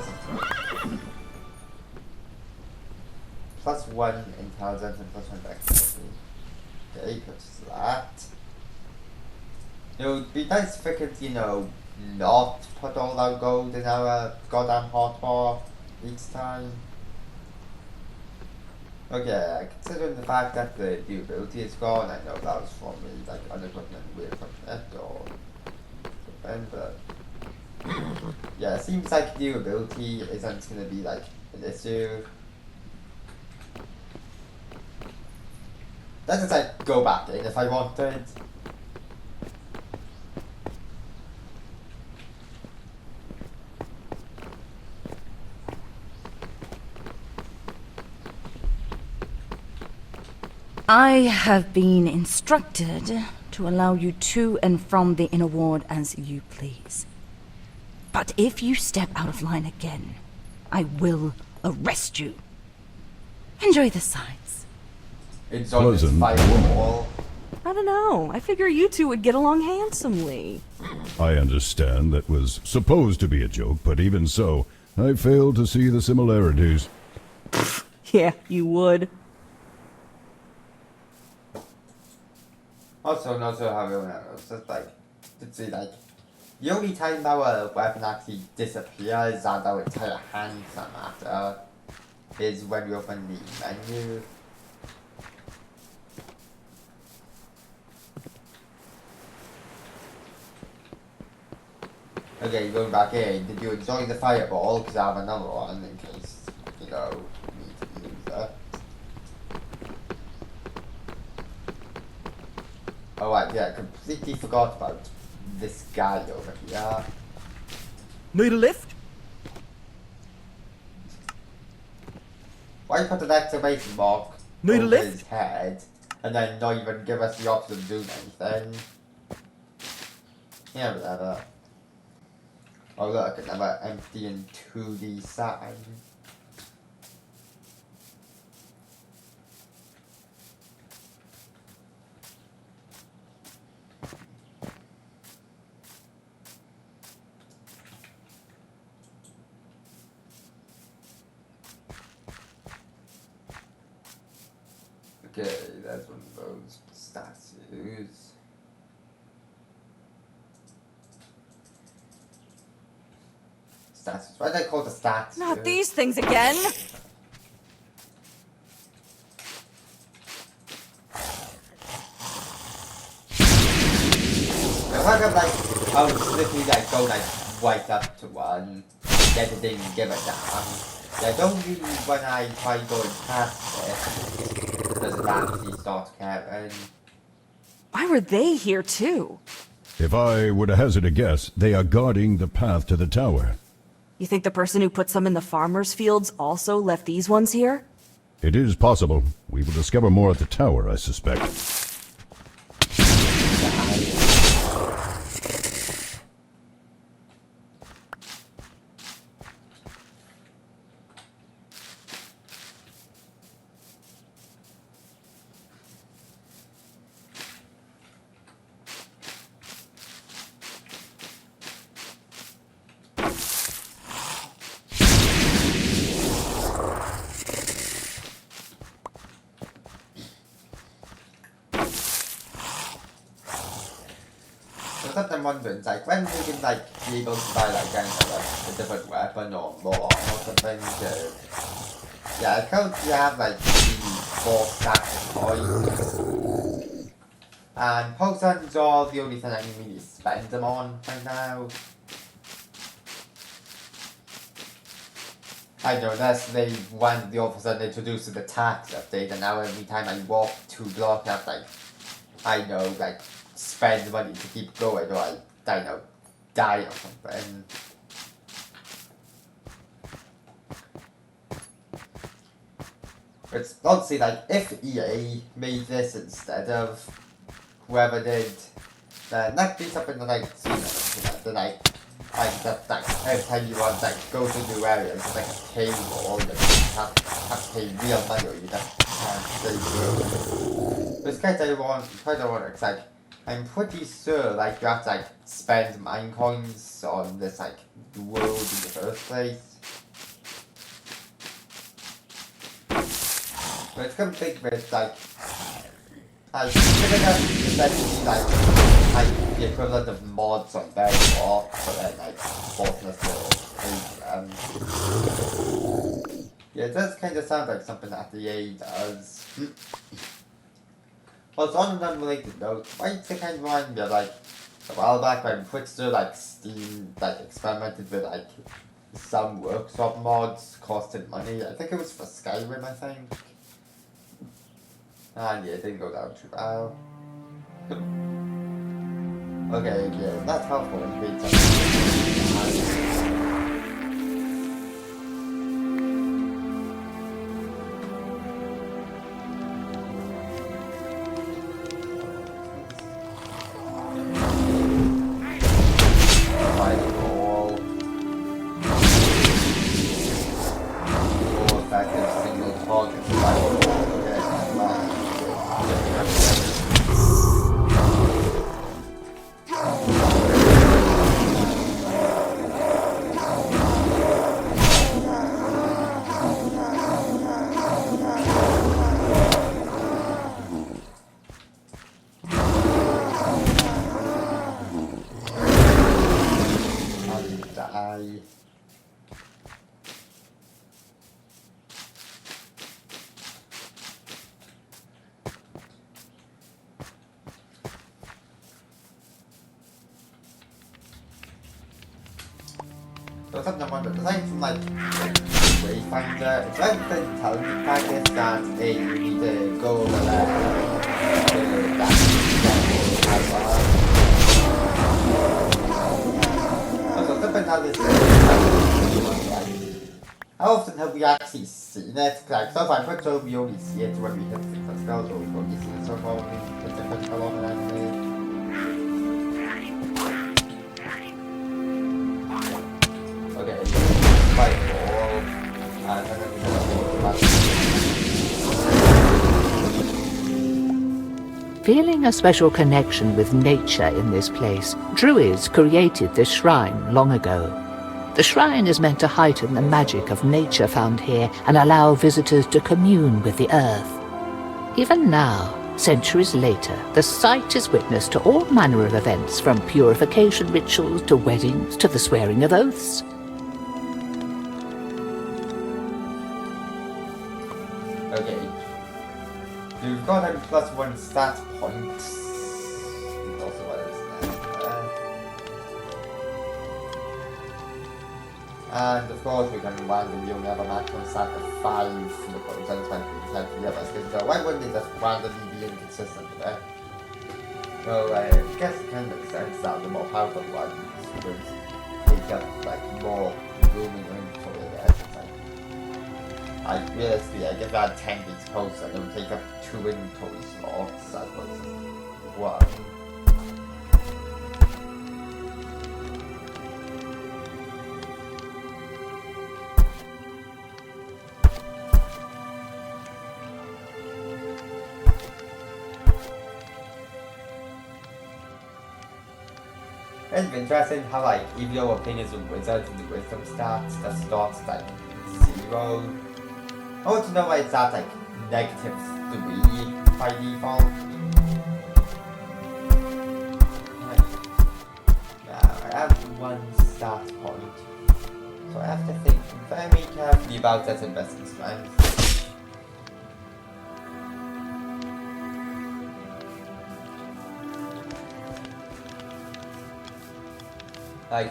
that's +1 intelligence and +1 dexterity. Okay, purchase that. It would be nice if I could, you know, not put all our gold in our goddamn hotbar each time. Okay, considering the fact that the durability is gone, I know that was from me, like, unequipment, weird equipment, or something, but yeah, it seems like durability isn't gonna be, like, an issue. Let's just, like, go back in if I wanted. I have been instructed to allow you to and from the inner ward as you please. But if you step out of line again, I will arrest you. Enjoy the sights. It's on this Pleasant firewall. I don't know. I figure you two would get along handsomely. I understand that was supposed to be a joke, but even so, I fail to see the similarities. Yeah, you would. Also, not sure how everyone else, just like, to see, like, the only time our weapon actually disappears and our entire hand for that matter is when we open the menu. Okay, going back in, did you enjoy the fireball? Because I have another one in case, you know, we need to use it. Oh right, yeah, I completely forgot about this guy over here. Need a lift? Why put an exclamation mark Need a over lift? his head and then not even give us the option of doing anything? Yeah, whatever. Oh look, another empty and 2D sign. Okay, that's one of those statues. Statues. Why do they call it a statue? Not these things again. If I could like, I would literally like go like right up to one, get it in, give it down. Yeah, don't usually when I try going past it, does it actually start caring? Why were they here too? If I were to hazard a guess, they are guarding the path to the tower. You think the person who put some in the farmers' fields also left these ones here? It is possible. We will discover more at the tower, I suspect. Sometimes I'm wondering, like, when we can, like, be able to buy, like, a different weapon or more or something, yeah, I currently have, like, 4 stacks of coins. And potions are the only thing I can really spend them on right now. I know, unless they randomly all of a sudden introduced the tax update, and now every time I walk 2 blocks, I have, like, I know, like, spend money to keep going, or I don't know, die or something. It's honestly like, if EA made this instead of whoever did not be something that I just every time you want go to new areas, it's like a table that you have to pay real money or you just can't stay through. This kind of one, it's like I'm pretty sure you have to spend mine coins on this the world in the first place. But it's gonna think of it I figured out essentially the equivalent of mods on Bedrock, but then Fortress or yeah, it does kind of sound like something that the EA does. Also, on an unrelated note, why does it kind of remind me of a while back when Twitster Steam experimented with some workshop mods costing money. I think it was for Skyrim, I think. And yeah, it didn't go down too well. Okay, yeah, that's helpful when you read something. So something I wonder, aside from Wayfinder, it's like the intelligence practice that hey, you need to go over there to that also something how this how often have we actually seen it? So far I'm pretty sure we only see it when we hit the crystals, or we've only seen it so far when we hit the crystal on an anime. Okay, fight ball, and then we Feeling a special connection with nature in this place, Druids created this shrine long ago. The shrine is meant to heighten the magic of nature found here and allow visitors to commune with the earth. Even now, centuries later, the site is witness to all manner of events, from purification rituals to weddings to the swearing of oaths. Okay. You've got a +1 stat point. Also, what is that? And of course, we can randomly only have a maximum stat of 5 in the pros and 20 like the others. Because why wouldn't it just randomly be inconsistent with it? Well, I guess it kind of makes sense that the more powerful ones would take up more room in your inventory, I guess. Realistically, I guess I had 10 beats posts and it would take up 2 inventory slots as well as 1. It's interesting how if your opinions of wizards and the wisdom stats that starts 0. I want to know why it's at -3 by default. Now I have 1 stat point, so I have to think very carefully about that investment strength.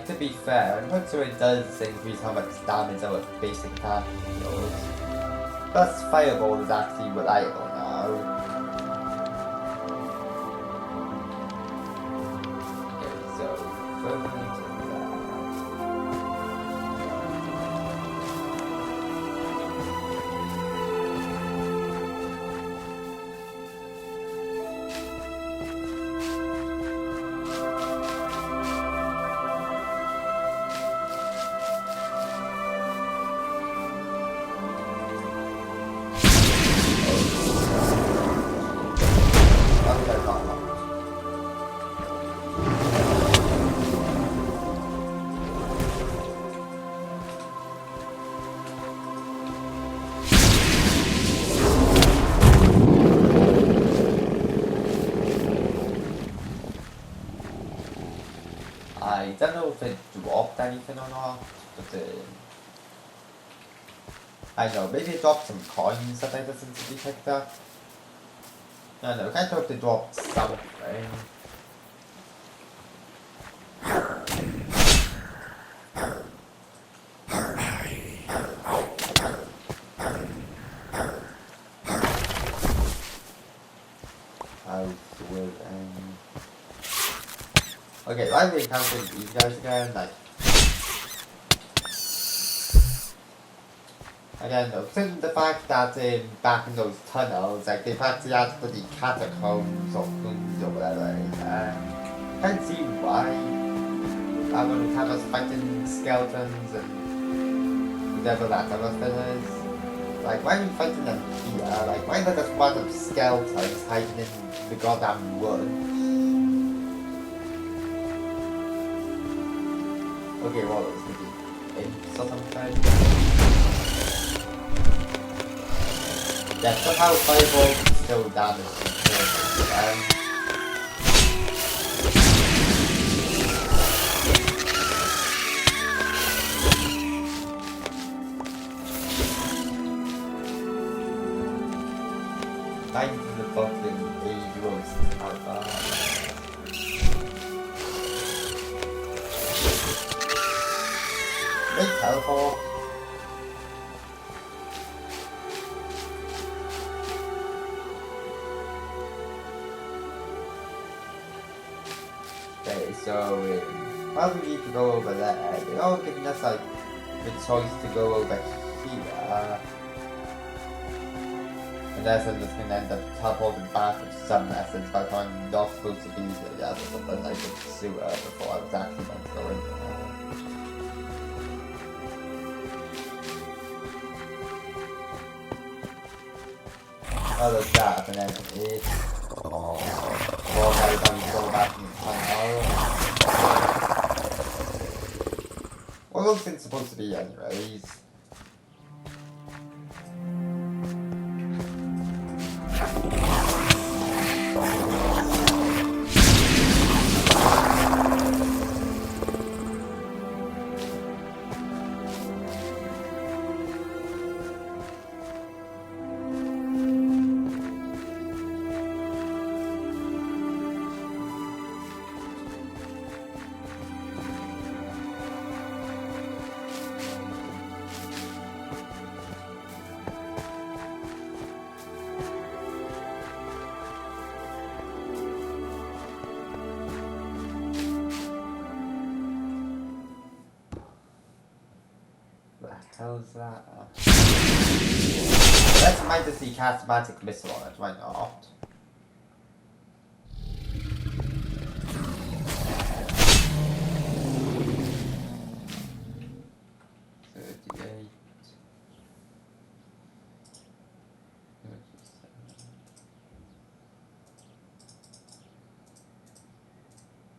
To be fair, I'm pretty sure it does increase how much damage our basic attack deals. Plus, Fireball is actually reliable now. Okay, so, further into that. I don't know if it dropped anything or not, but I don't know, maybe it dropped some coins that I didn't see picked up. I don't know, I kind of hope they dropped something. Okay, why are we encountering these guys again? Like, again, though, considering the fact that back in those tunnels, like, they've actually had bloody catacombs or rooms or whatever, I can't see why I would have us fighting skeletons and whatever that other thing is. Like, why are we fighting them here? Like, why not just one of skeletons hiding in the goddamn wood? Okay, well, it's maybe imps or something. Yeah, somehow fireball still damage the Back to the fucking age roast out there. They teleport. Okay, so why do we need to go over there? They're all giving us like the choice to go over here. Unless I'm just gonna end up teleporting back with some essence by the time I'm not supposed to be here yet or something like the sewer before I was actually meant to go in there. Oh, there's that, and then it. Oh, guys, I'm going back in the tunnel. What are those things supposed to be, anyways? How's that? Let's might just see cast magic missile on it, why not?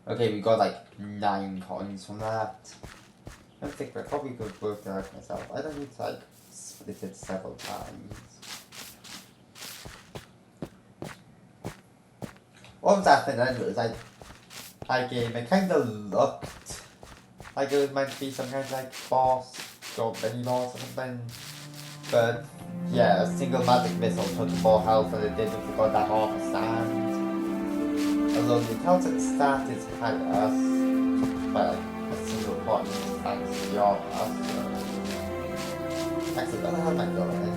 Okay, we got like 9 coins from that. I think I probably could work that out myself. I don't need to like split it several times. What was that thing anyways? It kinda looked like it was meant to be some kind of like boss or mini boss or something. But yeah, a single magic missile took more health than it did if we got that armor stand. Although the intelligence stat is kind of us, but like a single point thanks to the armor. So. Actually, where the hell am I going?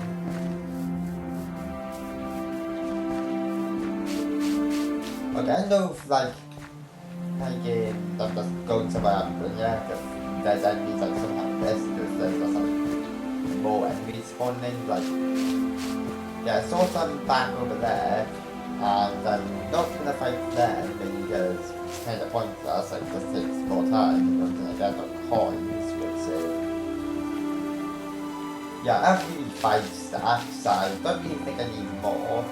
Okay, I know if like I'm just going somewhere I'm going, yeah, because there's enemies like somehow this, because there's just like more enemies spawning, like yeah, I saw some back over there, and I'm not gonna fight them because it's kind of pointless, like just takes more time, and I get like coins, which yeah, I have really 5 stacks, so I don't really think I need more.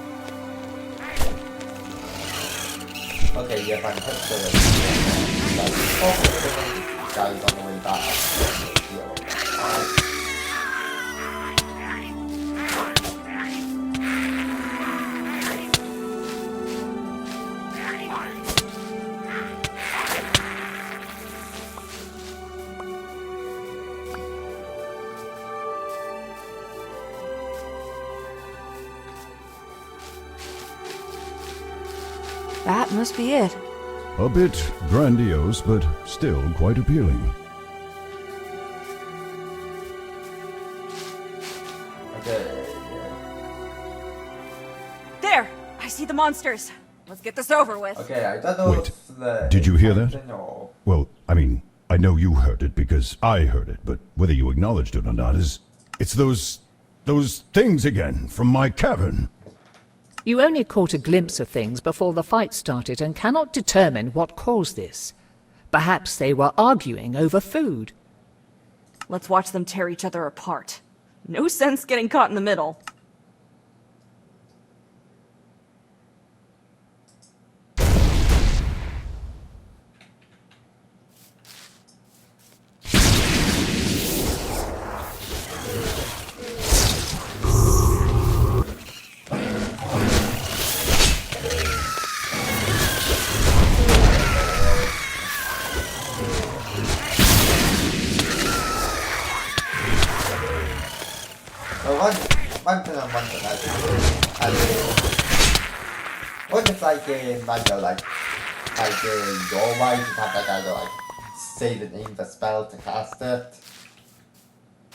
Okay, yeah, fine, let's go like, guys on the way back. That must be it. A bit grandiose, but still quite appealing. Okay. There! I see the monsters. Let's get this over with. Okay, I don't know Wait, if the did you hear that? intention or- Well, I mean, I know you heard it because I heard it, but whether you acknowledged it or not it's those things again from my cavern. You only caught a glimpse of things before the fight started and cannot determine what caused this. Perhaps they were arguing over food. Let's watch them tear each other apart. No sense getting caught in the middle. Well, one thing I'm wondering what if like in like your way you have like either like say the name of the spell to cast it.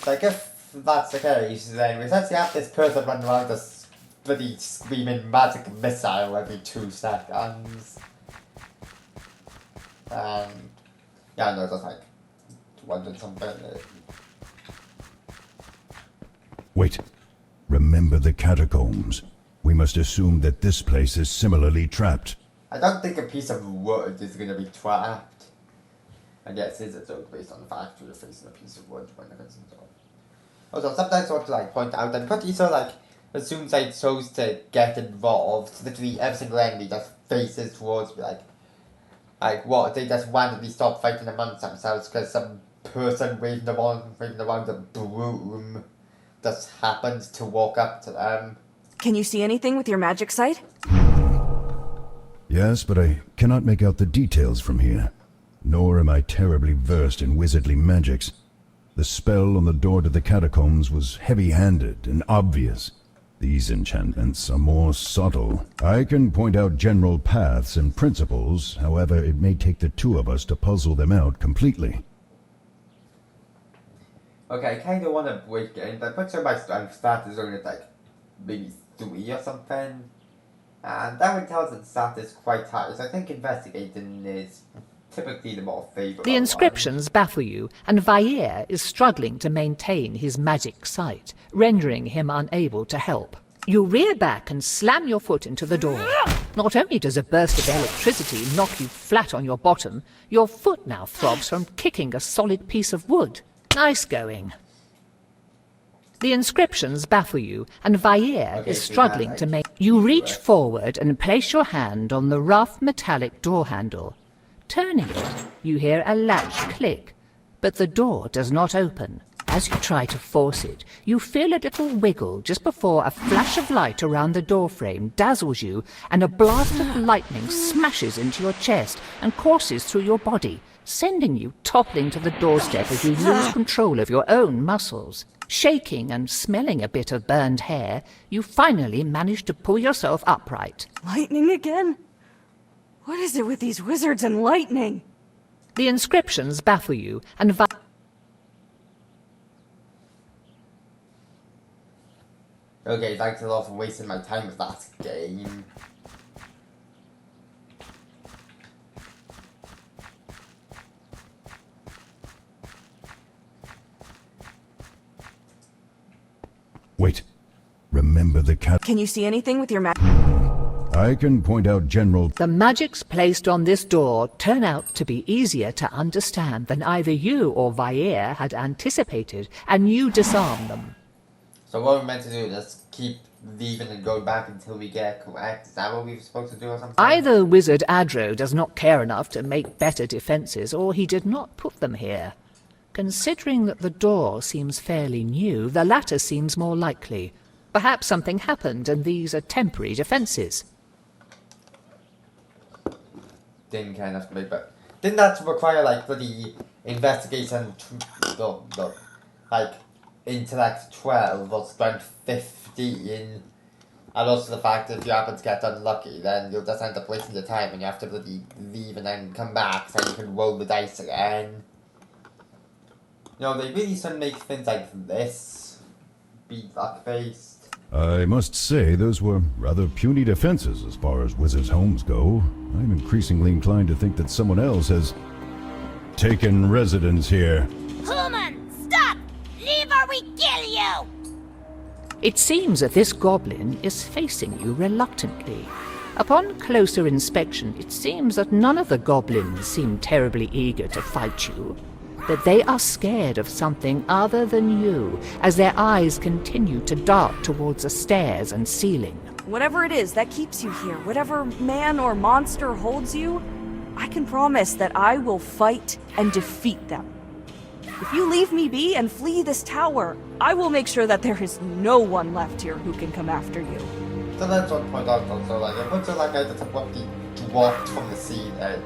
Like if that's the case, then we essentially have this person running around this bloody screaming magic missile every 2 seconds. And yeah, no, just like wondering something. Wait. Remember the catacombs. We must assume that this place is similarly trapped. I don't think a piece of wood is gonna be trapped. I guess it's a joke based on the fact you're facing a piece of wood when it comes to. Also, sometimes I want to like point out that pretty so like as soon as I chose to get involved, literally every single enemy just faces towards me like what, they just randomly stop fighting amongst themselves because some person waving around a broom just happens to walk up to them. Can you see anything with your magic sight? Yes, but I cannot make out the details from here. Nor am I terribly versed in wizardly magics. The spell on the door to the catacombs was heavy-handed and obvious. These enchantments are more subtle. I can point out general paths and principles, however, it may take the two of us to puzzle them out completely. Okay, I kind of want to break it in, but I'm pretty sure my strength stat is only like maybe 3 or something. And that intelligence stat is quite high, so I think investigating is typically the more favourable The inscriptions baffle you, and Vair is struggling to maintain his magic sight, rendering him unable to help. You rear back and slam your foot into the door. Not only does a burst of electricity knock you flat on your bottom, your foot now throbs from kicking a solid piece of wood. Nice going. The inscriptions baffle you, and Vair is struggling to make... You reach forward and place your hand on the rough metallic door handle. Turning it, you hear a latch click, but the door does not open. As you try to force it, you feel a little wiggle just before a flash of light around the doorframe dazzles you and a blast of lightning smashes into your chest and courses through your body, sending you toppling to the doorstep as you lose control of your own muscles. Shaking and smelling a bit of burned hair, you finally manage to pull yourself upright. Lightning again? What is it with these wizards and lightning? The inscriptions baffle you, and Okay, thanks a lot for wasting my time with that game. Wait. Remember the Can you see anything with your magic? I can point out general... The magics placed on this door turn out to be easier to understand than either you or Vair had anticipated, and you disarm them. So what we're meant to do is just keep leaving and going back until we get correct? Is that what we're supposed to do or something? Either Wizard Adro does not care enough to make better defences, or he did not put them here. Considering that the door seems fairly new, the latter seems more likely. Perhaps something happened and these are temporary defences. Didn't kind of make, but didn't that require like bloody investigation, like intellect 12 or strength 15 And also the fact that if you happen to get unlucky, then you'll just end up wasting your time and you have to bloody leave and then come back so you can roll the dice again. You know, they really should make things like this be luck-based. I must say, those were rather puny defenses as far as wizards' homes go. I'm increasingly inclined to think that someone else has taken residence here. Human, stop! Leave or we kill you! It seems that this goblin is facing you reluctantly. Upon closer inspection, it seems that none of the goblins seem terribly eager to fight you. But they are scared of something other than you, as their eyes continue to dart towards the stairs and ceiling. Whatever it is that keeps you here, whatever man or monster holds you, I can promise that I will fight and defeat them. If you leave me be and flee this tower, I will make sure that there is no one left here who can come after you. So that's one point out also, like, it looks like I just abruptly dropped from the ceiling.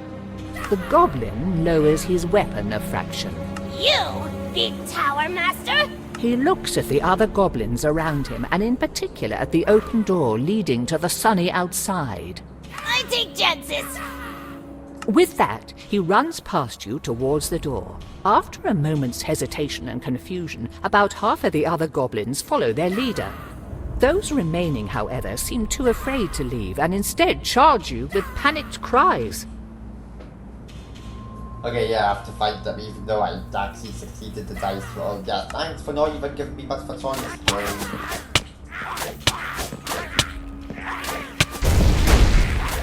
The goblin lowers his weapon a fraction. You, big tower master? He looks at the other goblins around him, and in particular at the open door leading to the sunny outside. I take chances. With that, he runs past you towards the door. After a moment's hesitation and confusion, about half of the other goblins follow their leader. Those remaining, however, seem too afraid to leave and instead charge you with panicked cries. Okay, yeah, I have to fight them even though I actually succeeded the dice roll. Yeah, thanks for not even giving me much of a choice.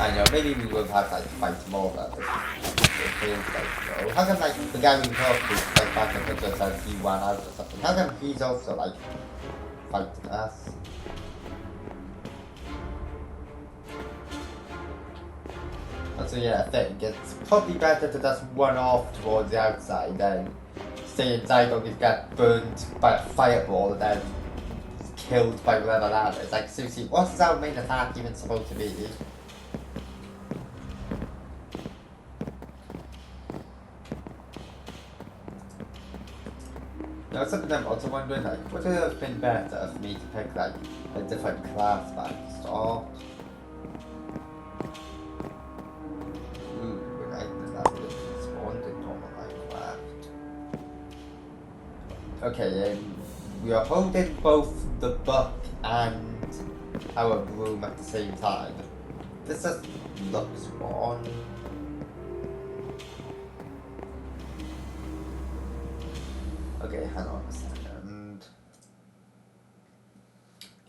I know, maybe we will have like to fight more but it feels like so. How come like the guy we talked to like back in the picture said he ran out or something? How come he's also like fighting us? So yeah, I think it's probably better to just run off towards the outside than stay inside or get burned by a fireball and then killed by whatever that is. Like seriously, what's our main attack even supposed to be? Now something I'm also wondering, like, would it have been better for me to pick like a different class back to start? Okay, we are holding both the book and our broom at the same time. This just looks wrong. Okay, hang on a second.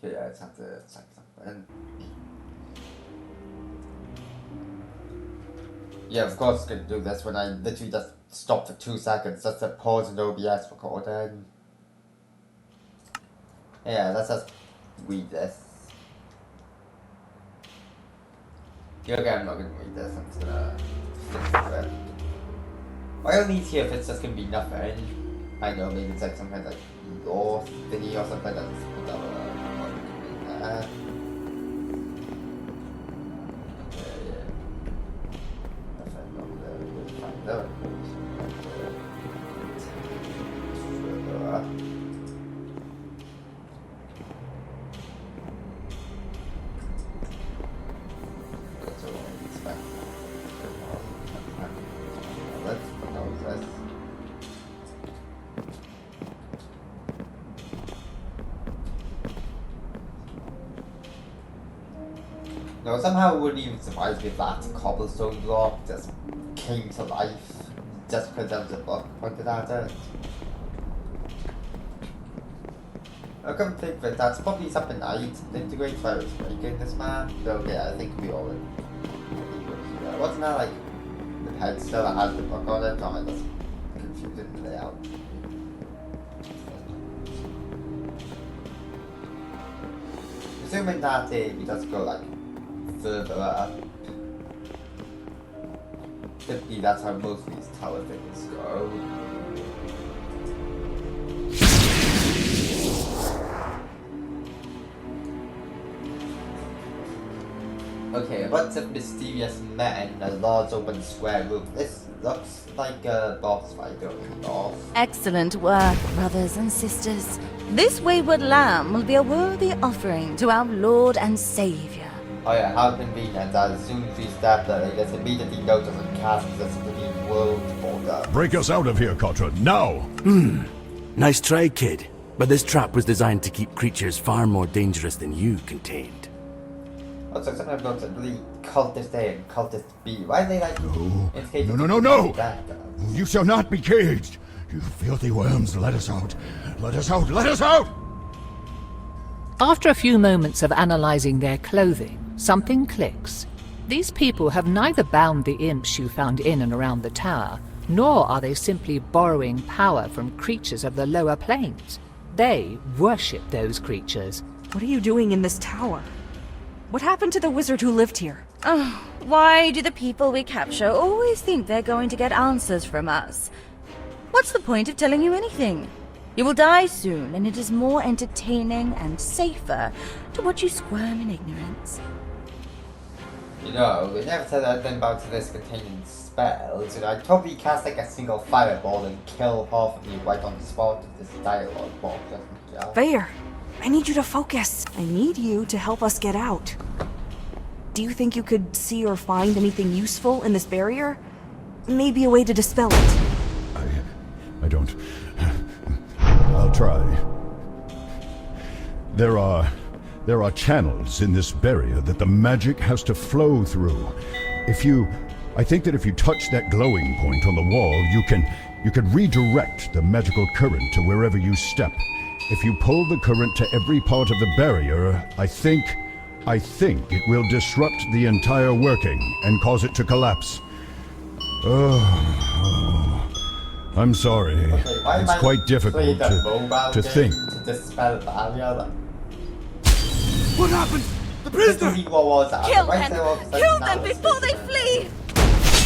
Okay, I just have to check something. Yeah, of course I can do this when I literally just stop for 2 seconds just to pause an OBS recording. Yeah, let's just read this. Yeah, okay, I'm not gonna read this, I'm just gonna fix it. I don't need here if it's just gonna be nothing. I know, maybe it's like some kind of like law thingy or something that's whatever. No, somehow it wouldn't even surprise me if that cobblestone block just came to life just because there was a book pointed at it. I come to think of it, that's probably something I need to integrate if I was making this map. So yeah, I think we all would. Wasn't that like the pedestal that has the book on it? Or that's confusing the layout. Assuming that we just go like further up. Typically that's how most of these tower things go. Okay, a bunch of mysterious men in a large open square room. This looks like a boss fight going off. Excellent work, brothers and sisters. This wayward lamb will be a worthy offering to our Lord and Savior. Oh yeah, how convenient. As soon as we step there, it gets immediately noticed and cast this freaking world folder. Break us out of here, Kotra, now! Nice try, kid. But this trap was designed to keep creatures far more dangerous than you contained. Also, sometimes those really cultist A and cultist B. Why are they like... No! You shall not be caged! You filthy worms, let us out! Let us out! Let us out! After a few moments of analyzing their clothing, something clicks. These people have neither bound the imps you found in and around the tower, nor are they simply borrowing power from creatures of the lower planes. They worship those creatures. What are you doing in this tower? What happened to the wizard who lived here? Oh, why do the people we capture always think they're going to get answers from us? What's the point of telling you anything? You will die soon, and it is more entertaining and safer to watch you squirm in ignorance. You know, we never said anything about this containing spells, and I'd probably cast like a single fireball and kill half of you right on the spot if this dialogue box doesn't get. Fair. I need you to focus. I need you to help us get out. Do you think you could see or find anything useful in this barrier? Maybe a way to dispel it. I don't... I'll try. There are channels in this barrier that the magic has to flow through. I think that if you touch that glowing point on the wall, you can redirect the magical current to wherever you step. If you pull the current to every part of the barrier, I think it will disrupt the entire working and cause it to collapse. I'm sorry. It's quite difficult to think. To dispel barrier. What happened? The prisoner! Kill them! Kill them before they flee!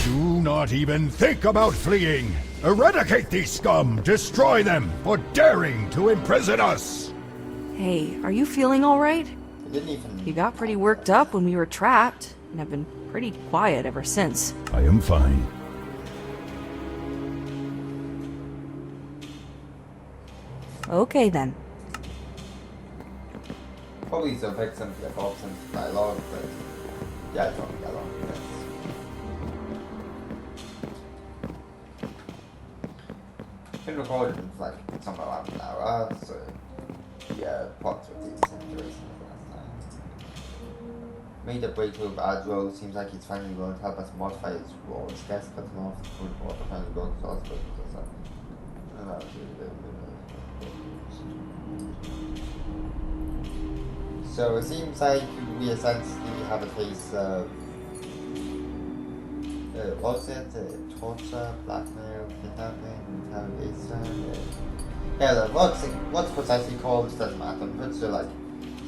Do not even think about fleeing! Eradicate these scum! Destroy them for daring to imprison us! Hey, are you feeling alright? Didn't even... You got pretty worked up when we were trapped, and have been pretty quiet ever since. I am fine. Okay then. Probably still pick some flip off some dialogue, but yeah, I don't get along with this. Been recording for like somewhere around an hour, so yeah, parts with these situations last time. Made a breakthrough with Adro, seems like he's finally going to help us modify his roles. Guess cut him off food water, finally go to hospital or something. So it seems like we essentially have a case of what's it? Torture, blackmail, kidnapping, interrogation. Yeah, what's precisely called doesn't matter. I'm pretty sure like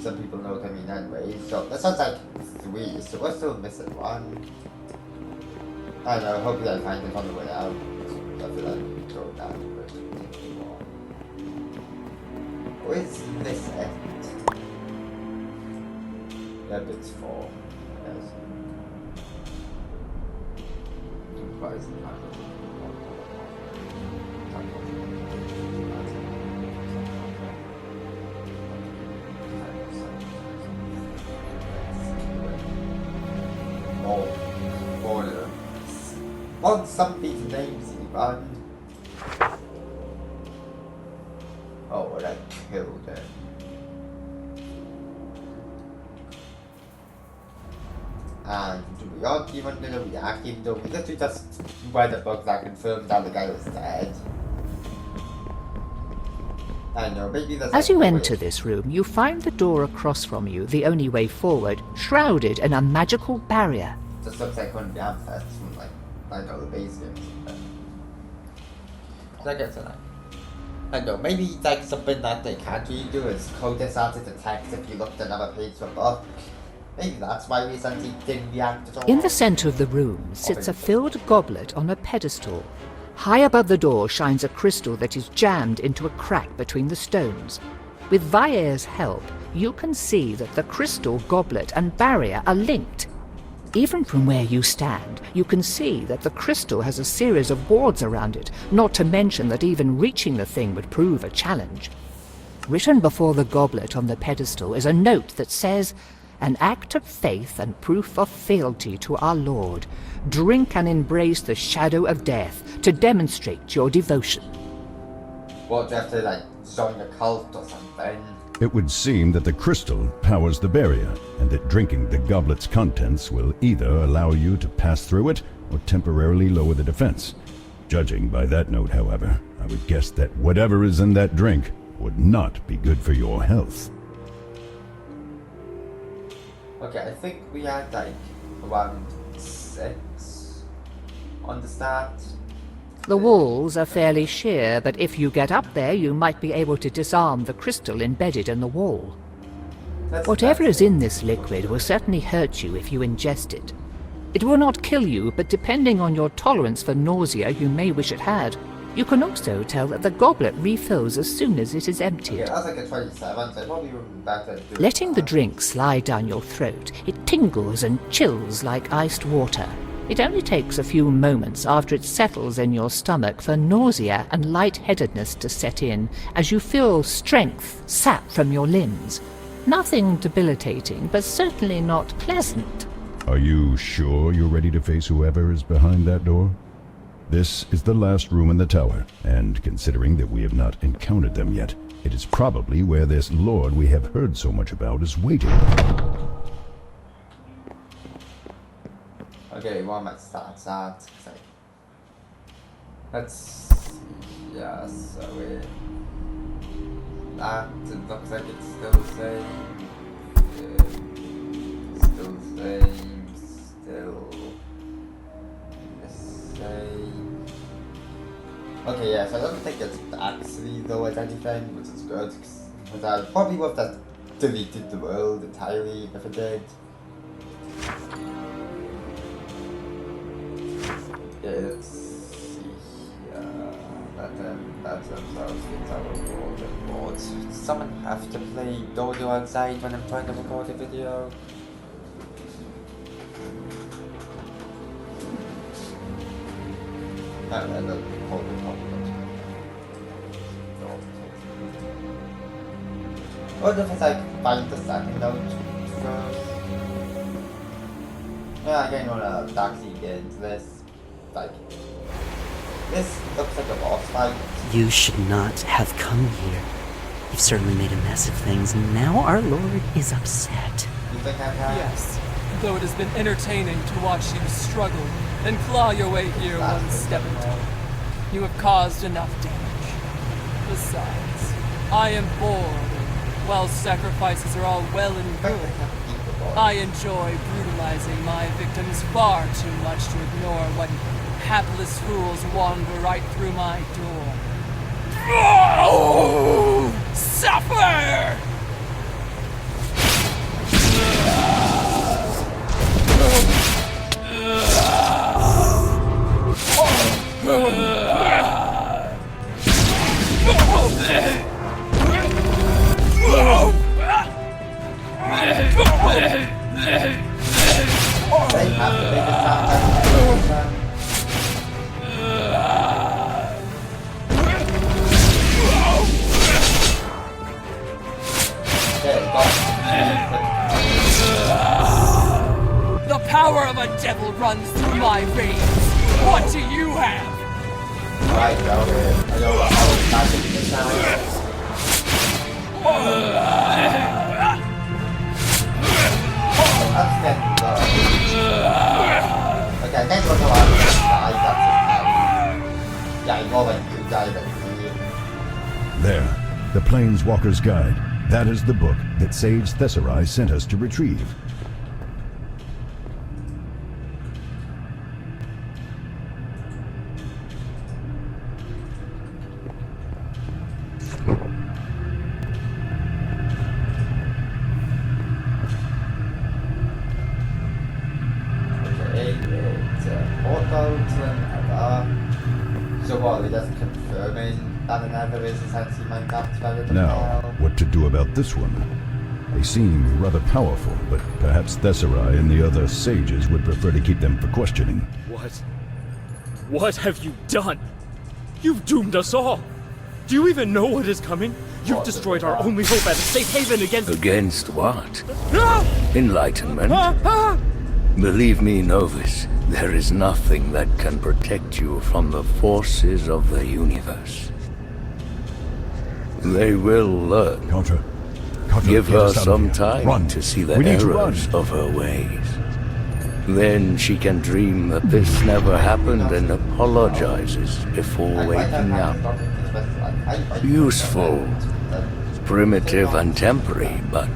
some people know what I mean anyway. So that sounds like 3, so we're still missing 1. I don't know, hopefully I find it on the way out. I feel like go down the bridge. Or is this it? Yeah, it's 4, I guess. Want some of these names even? Oh, well, I killed it. And we aren't even gonna react even though we literally just read a book that confirmed that the guy was dead. I know, maybe that's As you enter this room, you find the door across from you, the only way forward, shrouded in a magical barrier. Just looks like one of the assets from like, I know, the base game or something. So I guess I know, maybe it's like something that they can't really do is code this out into text if you looked at another page of a book. Maybe that's why we essentially didn't react at all. In the center of the room sits a filled goblet on a pedestal. High above the door shines a crystal that is jammed into a crack between the stones. With Vair's help, you can see that the crystal, goblet, and barrier are linked. Even from where you stand, you can see that the crystal has a series of wards around it, not to mention that even reaching the thing would prove a challenge. Written before the goblet on the pedestal is a note that says, "An act of faith and proof of fealty to our Lord. Drink and embrace the shadow of death to demonstrate your devotion." What, do you have to, like, join a cult or something? It would seem that the crystal powers the barrier, and that drinking the goblet's contents will either allow you to pass through it or temporarily lower the defense. Judging by that note, however, I would guess that whatever is in that drink would not be good for your health. Okay, I think we had like around 6 on the start. The walls are fairly sheer, but if you get up there, you might be able to disarm the crystal embedded in the wall. Whatever is in this liquid will certainly hurt you if you ingest it. It will not kill you, but depending on your tolerance for nausea, you may wish it had. You can also tell that the goblet refills as soon as it is emptied. Okay, that's like a 27, so probably better do Letting the that. drink slide down your throat, it tingles and chills like iced water. It only takes a few moments after it settles in your stomach for nausea and lightheadedness to set in as you feel strength sap from your limbs. Nothing debilitating, but certainly not pleasant. Are you sure you're ready to face whoever is behind that door? This is the last room in the tower, and considering that we have not encountered them yet, it is probably where this lord we have heard so much about is waiting. Okay, what am I start at? Let's see. Yeah, so that it looks like it's still the same. Still the same. Still the same. Okay, yeah, so I don't think it's actually lowered anything, which is good. Because I probably would have deleted the world entirely if it did. Yeah, let's see here. That's themselves get our boards. Someone have to play Dodo outside when I'm trying to record a video. And then hold it. What if I find the second note first? Yeah, again, wanna actually get into this. Like, this looks like a boss fight. You should not have come here. You've certainly made a mess of things, and now our Lord is upset. You think I can? Yes, though it has been entertaining to watch you struggle and claw your way here one step at a time. You have caused enough damage. Besides, I am bored, and while sacrifices are all well and good, I enjoy brutalizing my victims far too much to ignore what hapless fools wander right through my door. Oh, suffer! They have to make a sound. The power of a devil runs through my veins. What do you have? Right, go ahead. I know what I was trying to do this now. That's getting low. Okay, I think we'll go out of this side. That's it. Yeah, I know like you guys are here. There, the Planeswalker's Guide. That is the book that Sage Thesserai sent us to retrieve. Okay, it's portal to another. So what, it doesn't confirming that another is essentially Minecraft better than Now, what to do about this one? They seem rather powerful, but perhaps Thesserai and the other sages would prefer to keep them for questioning. What? What have you done? You've doomed us all! Do you even know what is coming? You've destroyed our only hope at a safe haven against... Against what? Ah! Enlightenment? Ah! Believe me, Novus, there is nothing that can protect you from the forces of the universe. They will learn. Contra, Give get her us out of some here. time Run. to see the We need to errors run. of her ways. Then she can dream that this never happened and apologizes before waking up. Useful, primitive and temporary, but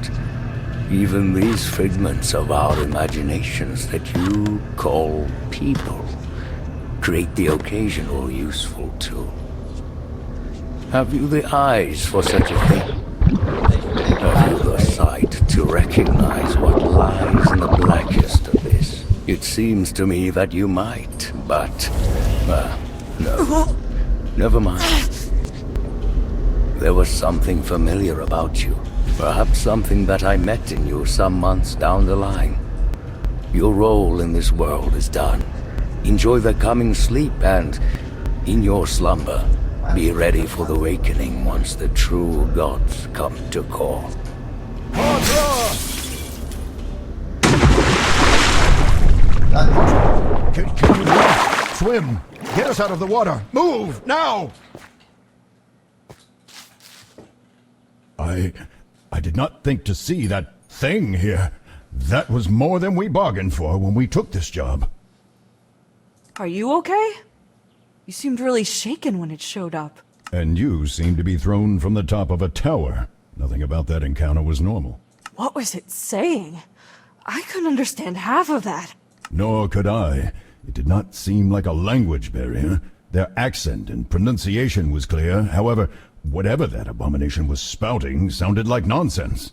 even these figments of our imaginations that you call people create the occasional useful tool. Have you the eyes for such a thing? Have you the sight to recognize what lies in the blackest abyss? It seems to me that you might, but... no. Never mind. There was something familiar about you. Perhaps something that I met in you some months down the line. Your role in this world is done. Enjoy the coming sleep and, in your slumber, be ready for the awakening once the true gods come to call. Can you move? Swim! Get us out of the water! Move! Now! I did not think to see that thing here. That was more than we bargained for when we took this job. Are you okay? You seemed really shaken when it showed up. And you seemed to be thrown from the top of a tower. Nothing about that encounter was normal. What was it saying? I couldn't understand half of that. Nor could I. It did not seem like a language barrier. Their accent and pronunciation was clear. However, whatever that abomination was spouting sounded like nonsense.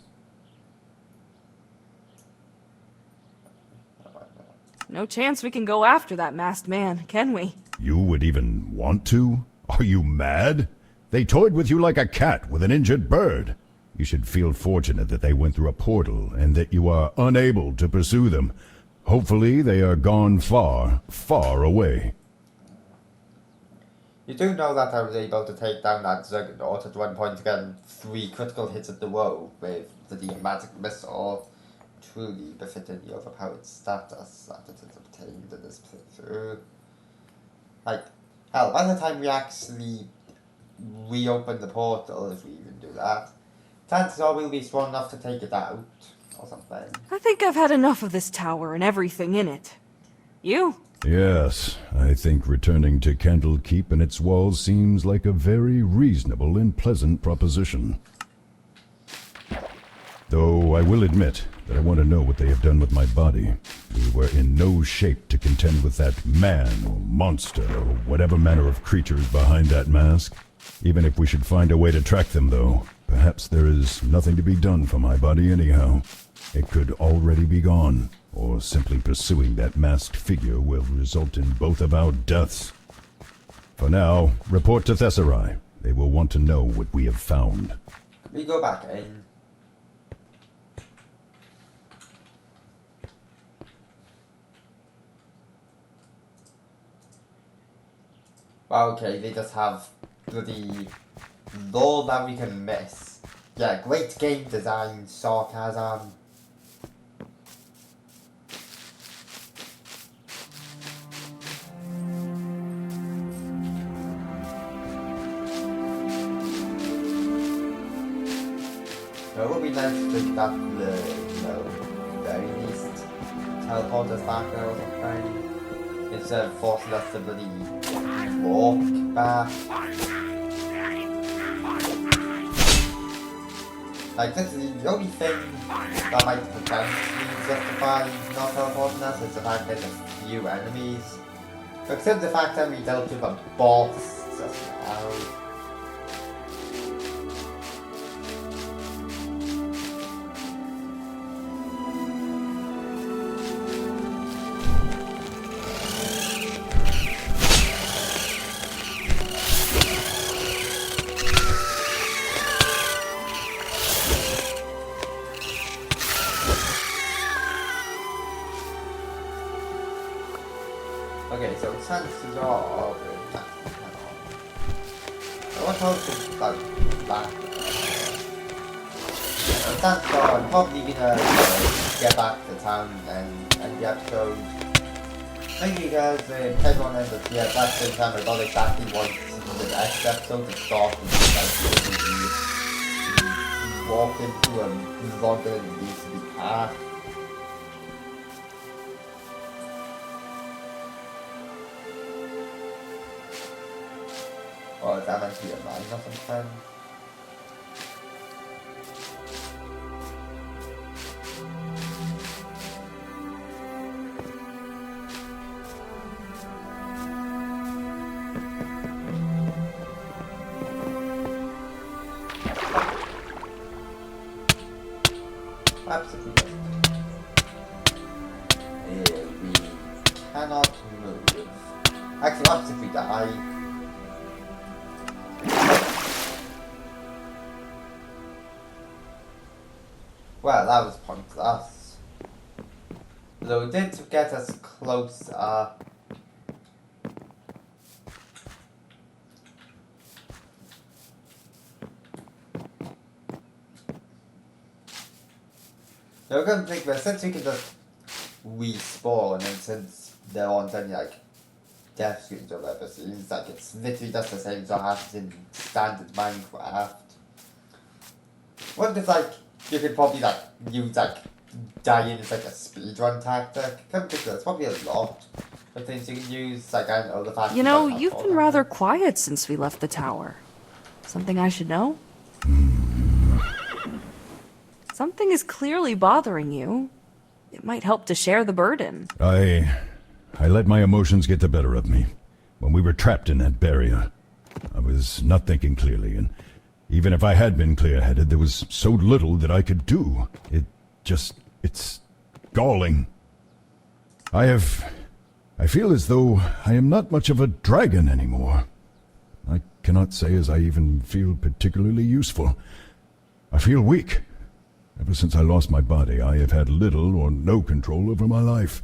No chance we can go after that masked man, can we? You would even want to? Are you mad? They toyed with you like a cat with an injured bird. You should feel fortunate that they went through a portal and that you are unable to pursue them. Hopefully they are gone far, far away. You do know that I was able to take down that Zuggernaut at one point again, 3 critical hits at the row with the magic missile, truly befitting the overpowered status that it is obtained in this playthrough. Like, hell, by the time we actually reopen the portal, if we even do that, chances are we'll be strong enough to take it out, or something. I think I've had enough of this tower and everything in it. You? Yes, I think returning to Candle Keep and its walls seems like a very reasonable and pleasant proposition. Though I will admit that I want to know what they have done with my body. We were in no shape to contend with that man or monster or whatever manner of creatures behind that mask. Even if we should find a way to track them, though, perhaps there is nothing to be done for my body anyhow. It could already be gone, or simply pursuing that masked figure will result in both of our deaths. For now, report to Thesserai. They will want to know what we have found. We go back in. Okay, they just have bloody lore that we can miss. Yeah, great game design, sarcasm. It would be nice to think that very least teleport us back there or something. Instead of forcing us to bloody walk back. Like, this is the only thing that might potentially justify not teleporting us is the fact that there's a few enemies. Except the fact that we dealt with a boss just now. Okay, so chances are... What else is like that? Chances are I'm probably gonna get back to town and end the episode. Thank you guys, everyone ends up here. That's the time I got exactly what the next episode to start with. Walk into a longer than it needs to be path. Or is that meant to be a line or something? Absolutely. We cannot move. Actually, what if we die? Well, that was pointless. Though it did get us closer. You're gonna think that since we can just respawn, and since there aren't any like death screens or whatever, so it's like it's literally just the same as what happens in standard Minecraft. What if like you could probably like use like dying as like a speedrun tactic? Come think there's probably a lot of things you can use, like I don't know the fact You know, you've been rather quiet since we left the tower. Something I should know? Something is clearly bothering you. It might help to share the burden. I let my emotions get the better of me. When we were trapped in that barrier, I was not thinking clearly, and even if I had been clear-headed, there was so little that I could do. It's galling. I feel as though I am not much of a dragon anymore. I cannot say as I even feel particularly useful. I feel weak. Ever since I lost my body, I have had little or no control over my life.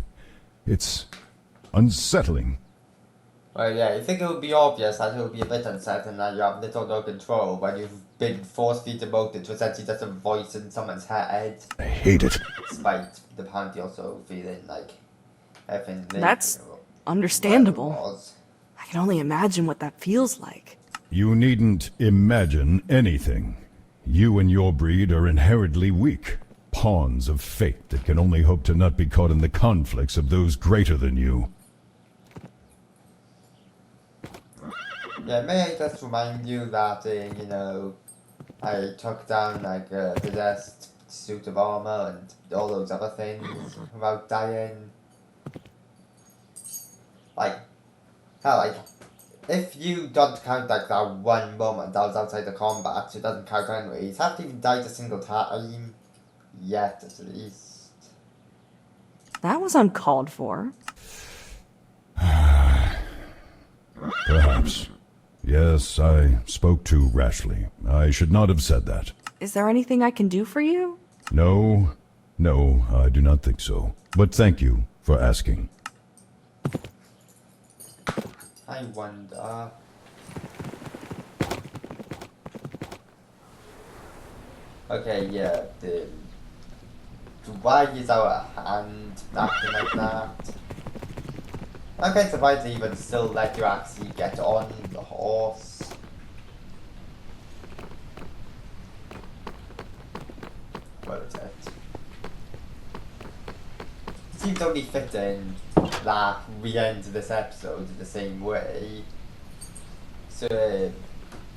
It's unsettling. Well, yeah, you think it would be obvious that it would be a bit unsettling that you have little or no control when you've been force-feed demoted to essentially just a voice in someone's head. I hate it. Despite the party also feeling like everything... That's understandable. I can only imagine what that feels like. You needn't imagine anything. You and your breed are inherently weak. Pawns of fate that can only hope to not be caught in the conflicts of those greater than you. Yeah, may I just remind you that, you know, I took down, like, a possessed suit of armor and all those other things without dying. Like, hell, like, if you don't count, like, that one moment I was outside the combat, it doesn't count anyways. I haven't even died a single time. Yet, at least. That was uncalled for. Perhaps. Yes, I spoke too rashly. I should not have said that. Is there anything I can do for you? No, I do not think so. But thank you for asking. I wonder... Okay, yeah, why is our hand acting like that? I'm kind of surprised they even still let you actually get on the horse. What is it? It seems only fitting that we end this episode in the same way. So,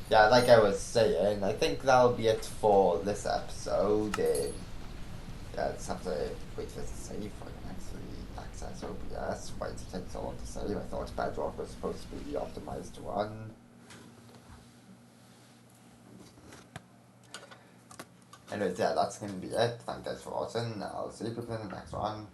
yeah, like I was saying, I think that'll be it for this episode. Yeah, just have to wait for it to save for I can actually access OBS. Why does it take so long to save? I thought Bedrock was supposed to be the optimized one. Anyways, yeah, that's going to be it. Thank you guys for watching. I'll see you people in the next one.